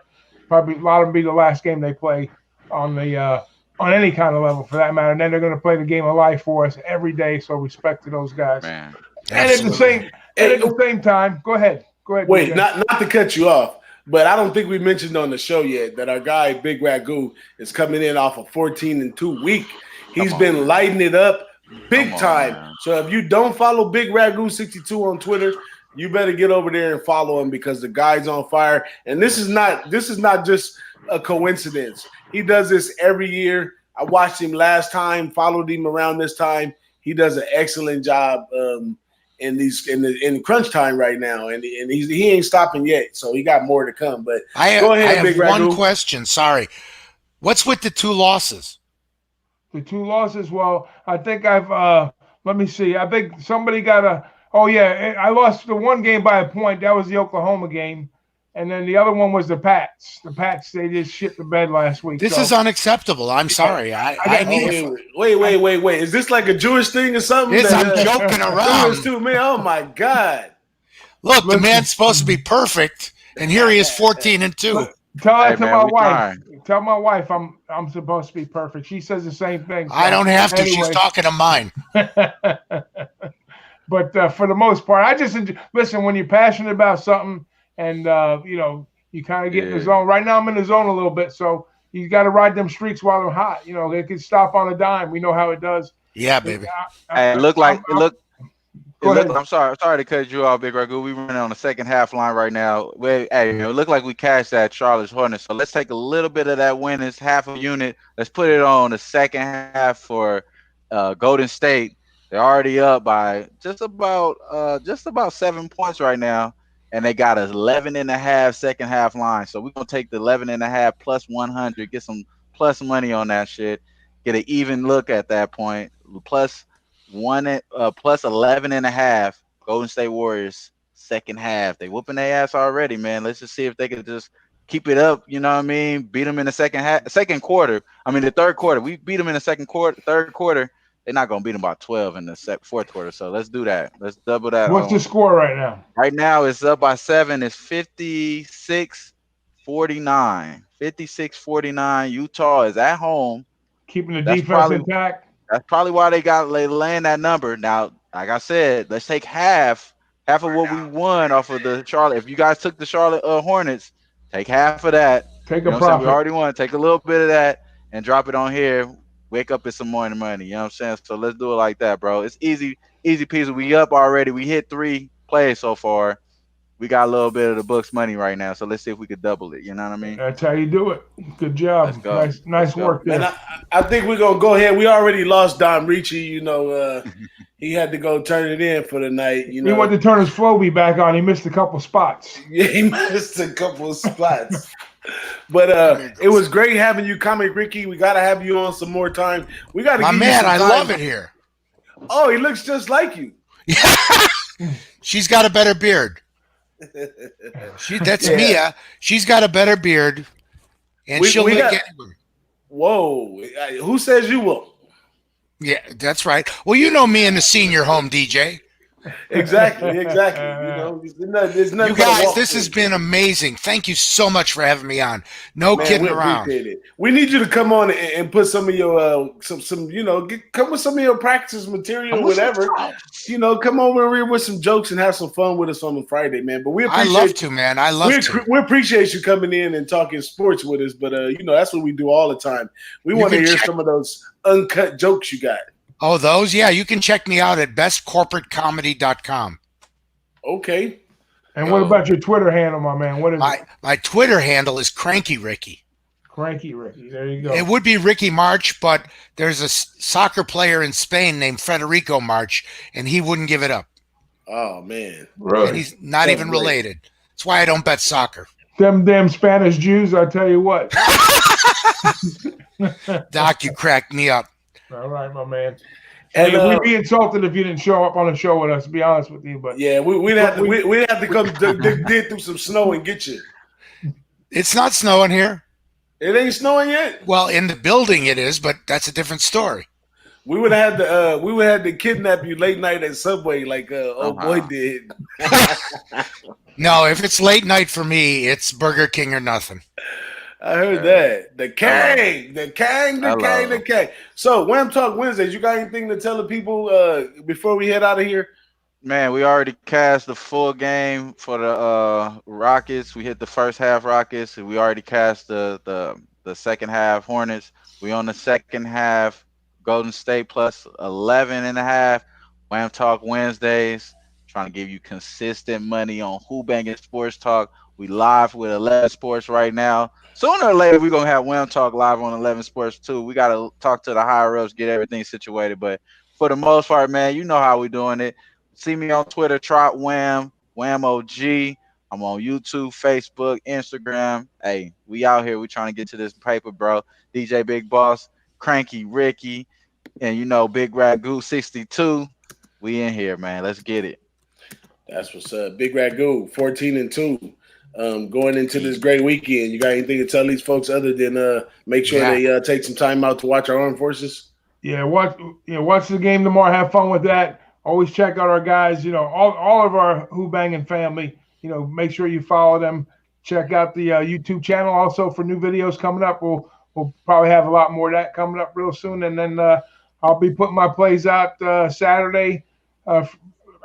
Probably a lot of them be the last game they play on any kind of level for that matter. And then they're going to play the game of life for us every day. So respect to those guys. Man. And at the same time, go ahead. Wait, DJ. Not to cut you off. But I don't think we mentioned on the show yet that our guy Big Ragu is coming in off a 14-2 week. He's been lighting it up big time. Man. So if you don't follow Big Ragu 62 on Twitter, you better get over there and follow him because the guy's on fire. And this is not just a coincidence. He does this every year. I watched him last time, followed him around this time. He does an excellent job. In crunch time right now, and he ain't stopping yet, so he got more to come. But go ahead, I have one question. Sorry, what's with the 2 losses? The 2 losses. Well, I think I've. Let me see. I think somebody got a. Oh yeah, I lost the one game by a point. That was the Oklahoma game, and then the other one was the Pats. The Pats, they just shit the bed last week. This is unacceptable. I'm sorry. Wait. Is this like a Jewish thing or something? I'm joking around. Too, man. Oh my God. Look, the man's supposed to be perfect, and here he is 14-2. Tell my wife I'm supposed to be perfect. She says the same thing. So I don't have to. Anyway. She's talking to mine. But for the most part, I just listen when you're passionate about something. And, you kind of get in the zone. Right now I'm in the zone a little bit, so you got to ride them streaks while they're hot. They can stop on a dime. We know how it does. Yeah, baby. I'm sorry to cut you off, Big Ragu. We running on the second half line right now. It looked like we cashed that Charlotte Hornets. So let's take a little bit of that win. It's half a unit. Let's put it on the second half for Golden State. They're already up by just about 7 points right now. And they got an 11.5 second half line. So we're going to take the 11.5 plus 100, get some plus money on that shit, get an even look at that point, plus plus 11.5. Golden State Warriors second half. They whooping their ass already, man. Let's just see if they could just keep it up. You know what I mean? Beat them in the second quarter. I mean the third quarter. We beat them in the third quarter. They're not gonna beat them by 12 in the fourth quarter. So let's do that. Let's double that. What's the score right now? Right now it's up by 7. It's 56-49. 56-49. Utah is at home. Keeping the defense intact. That's probably why they laying that number. Now, like I said, let's take half of what we won off of the Charlotte. If you guys took the Charlotte Hornets, take half of that. Take a profit. We already won. Take a little bit of that and drop it on here. Wake up with some more money. You know what I'm saying? So let's do it like that, bro. It's easy peasy. We up already. We hit 3 plays so far. We got a little bit of the books money right now. So let's see if we could double it. You know what I mean? That's how you do it. Good job. Nice work there. And I think we're going to go ahead. We already lost Dom Rici. You know, he had to go turn it in for the night. You know, he wanted to turn his Floby back on. He missed a couple spots. Yeah, he missed a couple of spots. But it was great having you, Comic Ricky. We got to have you on some more time. We got to. My man, I love it here. Oh, he looks just like you. She's got a better beard. That's Mia. She's got a better beard, and she'll lick anyone. Whoa! Who says you will? Yeah, that's right. Well, you know me in the senior home, DJ. Exactly. You know, there's nothing. You guys, this has been amazing. Thank you so much for having me on. No kidding around. We need you to come on and put some of your some you know, come with some of your practice material, whatever. You know, come over here with some jokes and have some fun with us on the Friday, man. But we appreciate. I love to, man. I love to. We appreciate you coming in and talking sports with us. But you know, that's what we do all the time. We want to hear some of those uncut jokes you got. Oh, those? Yeah, you can check me out at bestcorporatecomedy.com. Okay. And what about your Twitter handle, my man? What is my Twitter handle is Cranky Ricky. Cranky Ricky. There you go. It would be Ricky March, but there's a soccer player in Spain named Federico March, and he wouldn't give it up. Oh, man. Right. And he's not even related. That's why I don't bet soccer. Them damn Spanish Jews, I tell you what. Doc, you cracked me up. All right, my man. And we'd be insulted if you didn't show up on the show with us, to be honest with you. But yeah, we'd have to come dig through some snow and get you. It's not snowing here. It ain't snowing yet. Well, in the building it is, but that's a different story. We would have to kidnap you late night at Subway like old boy did. No, if it's late night for me, it's Burger King or nothing. I heard that. The Kang. So, Wham Talk Wednesdays, you got anything to tell the people before we head out of here? Man, we already cast the full game for the Rockets. We hit the first half Rockets. We already cast the second half Hornets. We on the second half Golden State plus 11.5. Wham Talk Wednesdays. Trying to give you consistent money on Who-Bangin Sports Talk. We live with 11 Sports right now. Sooner or later, we're going to have Wham Talk live on 11 Sports, too. We got to talk to the higher-ups, get everything situated. But for the most part, man, you know how we doing it. See me on Twitter, Trot Wham, Wham OG. I'm on YouTube, Facebook, Instagram. Hey, we out here. We trying to get to this paper, bro. DJ Big Boss, Cranky Ricky, and, you know, Big Ragu 62. We in here, man. Let's get it. That's what's up. Big Ragu, 14-2. Going into this great weekend, you got anything to tell these folks other than make sure they take some time out to watch our armed forces? Yeah, watch the game tomorrow. Have fun with that. Always check out our guys. You know, all of our Who-Bangin family. You know, make sure you follow them. Check out the YouTube channel also for new videos coming up. We'll probably have a lot more of that coming up real soon. And then I'll be putting my plays out Saturday.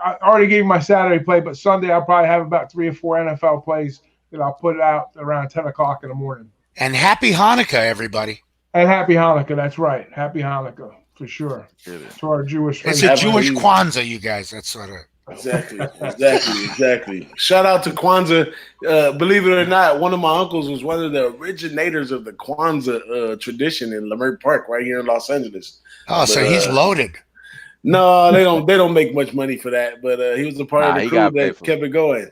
I already gave you my Saturday play, but Sunday I'll probably have about 3 or 4 NFL plays that I'll put out around 10 o'clock in the morning. And happy Hanukkah, everybody. And happy Hanukkah. That's right. Happy Hanukkah, for sure. To our Jewish friends. It's a Jewish Kwanzaa, you guys. That's sort of. Exactly. Shout out to Kwanzaa. Believe it or not, one of my uncles was one of the originators of the Kwanzaa tradition in Leimert Park right here in Los Angeles. Oh, so he's loaded. No, they don't make much money for that, but he was a part of the crew that kept it going.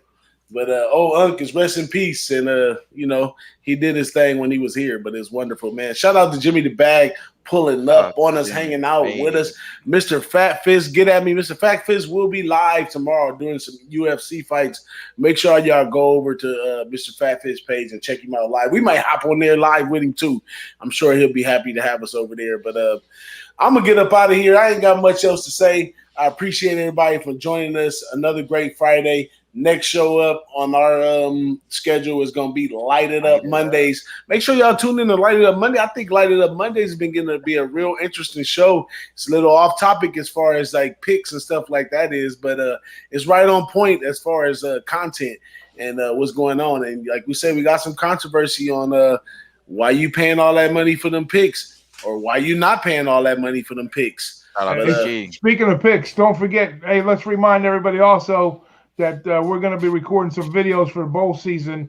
But Unc is rest in peace, and you know, he did his thing when he was here. But it's wonderful, man. Shout out to Jimmy the Bag, pulling up on us, hanging out with us. Mr. Fat Fist, get at me. Mr. Fat Fist will be live tomorrow doing some UFC fights. Make sure y'all go over to Mr. Fat Fist page and check him out live. We might hop on there live with him too. I'm sure he'll be happy to have us over there. But I'm going to get up out of here. I ain't got much else to say. I appreciate everybody for joining us. Another great Friday. Next show up on our schedule is going to be Light It Up Mondays. Make sure y'all tune in to Light It Up Monday. I think Light It Up Mondays has been getting to be a real interesting show. It's a little off topic as far as like picks and stuff like that is, but it's right on point as far as content and what's going on. And like we said, we got some controversy on why you paying all that money for them picks or why you not paying all that money for them picks. Speaking of picks, don't forget, hey, let's remind everybody also that we're going to be recording some videos for the bowl season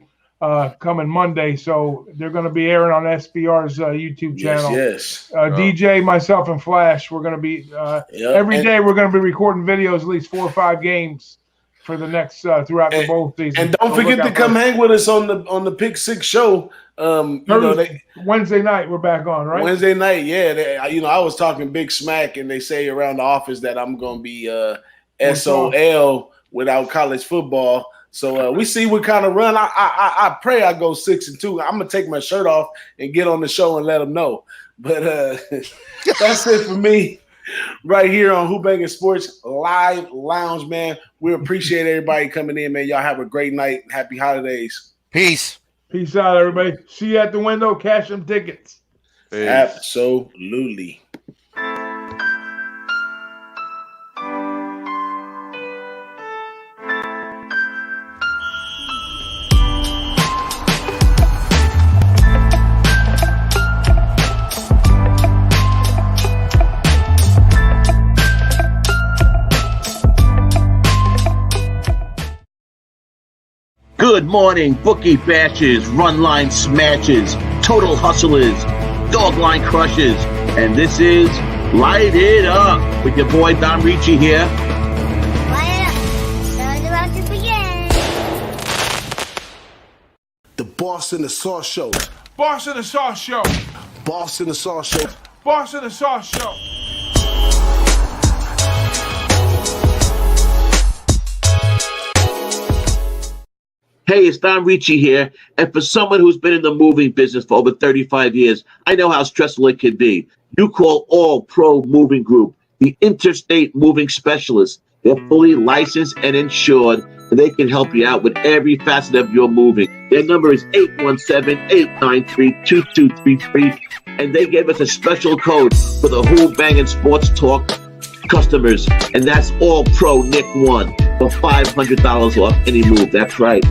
coming Monday. So they're going to be airing on SBR's YouTube channel. Yes. DJ, myself, and Flash, we're going to be every day we're going to be recording videos, at least 4 or 5 games for the next throughout the bowl season. And don't forget to come hang with us on the Pick 6 show. Wednesday night we're back on, right? Wednesday night, yeah. I was talking big smack, and they say around the office that I'm going to be SOL without college football. So we see what kind of run. I pray I go 6-2. I'm gonna take my shirt off and get on the show and let them know. But that's it for me right here on Who-Bangin Sports Live Lounge, man. We appreciate everybody coming in, man. Y'all have a great night. Happy holidays. Peace. Peace out, everybody. See you at the window. Cash them tickets. Peace. Absolutely. Good morning, bookie bashes, run line smashes, total hustlers, dog line crushes, and this is Light It Up with your boy Dom Rici here. Light it up. So the round to begin. The Boss in the Sauce Show. Boss in the Sauce Show. Boss in the Sauce Show. Boss in the Sauce Show. Hey, it's Dom Rici here, and for someone who's been in the moving business for over 35 years, I know how stressful it can be. You call All Pro Moving Group, the interstate moving specialist. They're fully licensed and insured, and they can help you out with every facet of your moving. Their number is 817-893-2233, and they gave us a special code for the Who-Bangin Sports Talk customers, and that's All Pro Nick 1 for $500 off any move. That's right.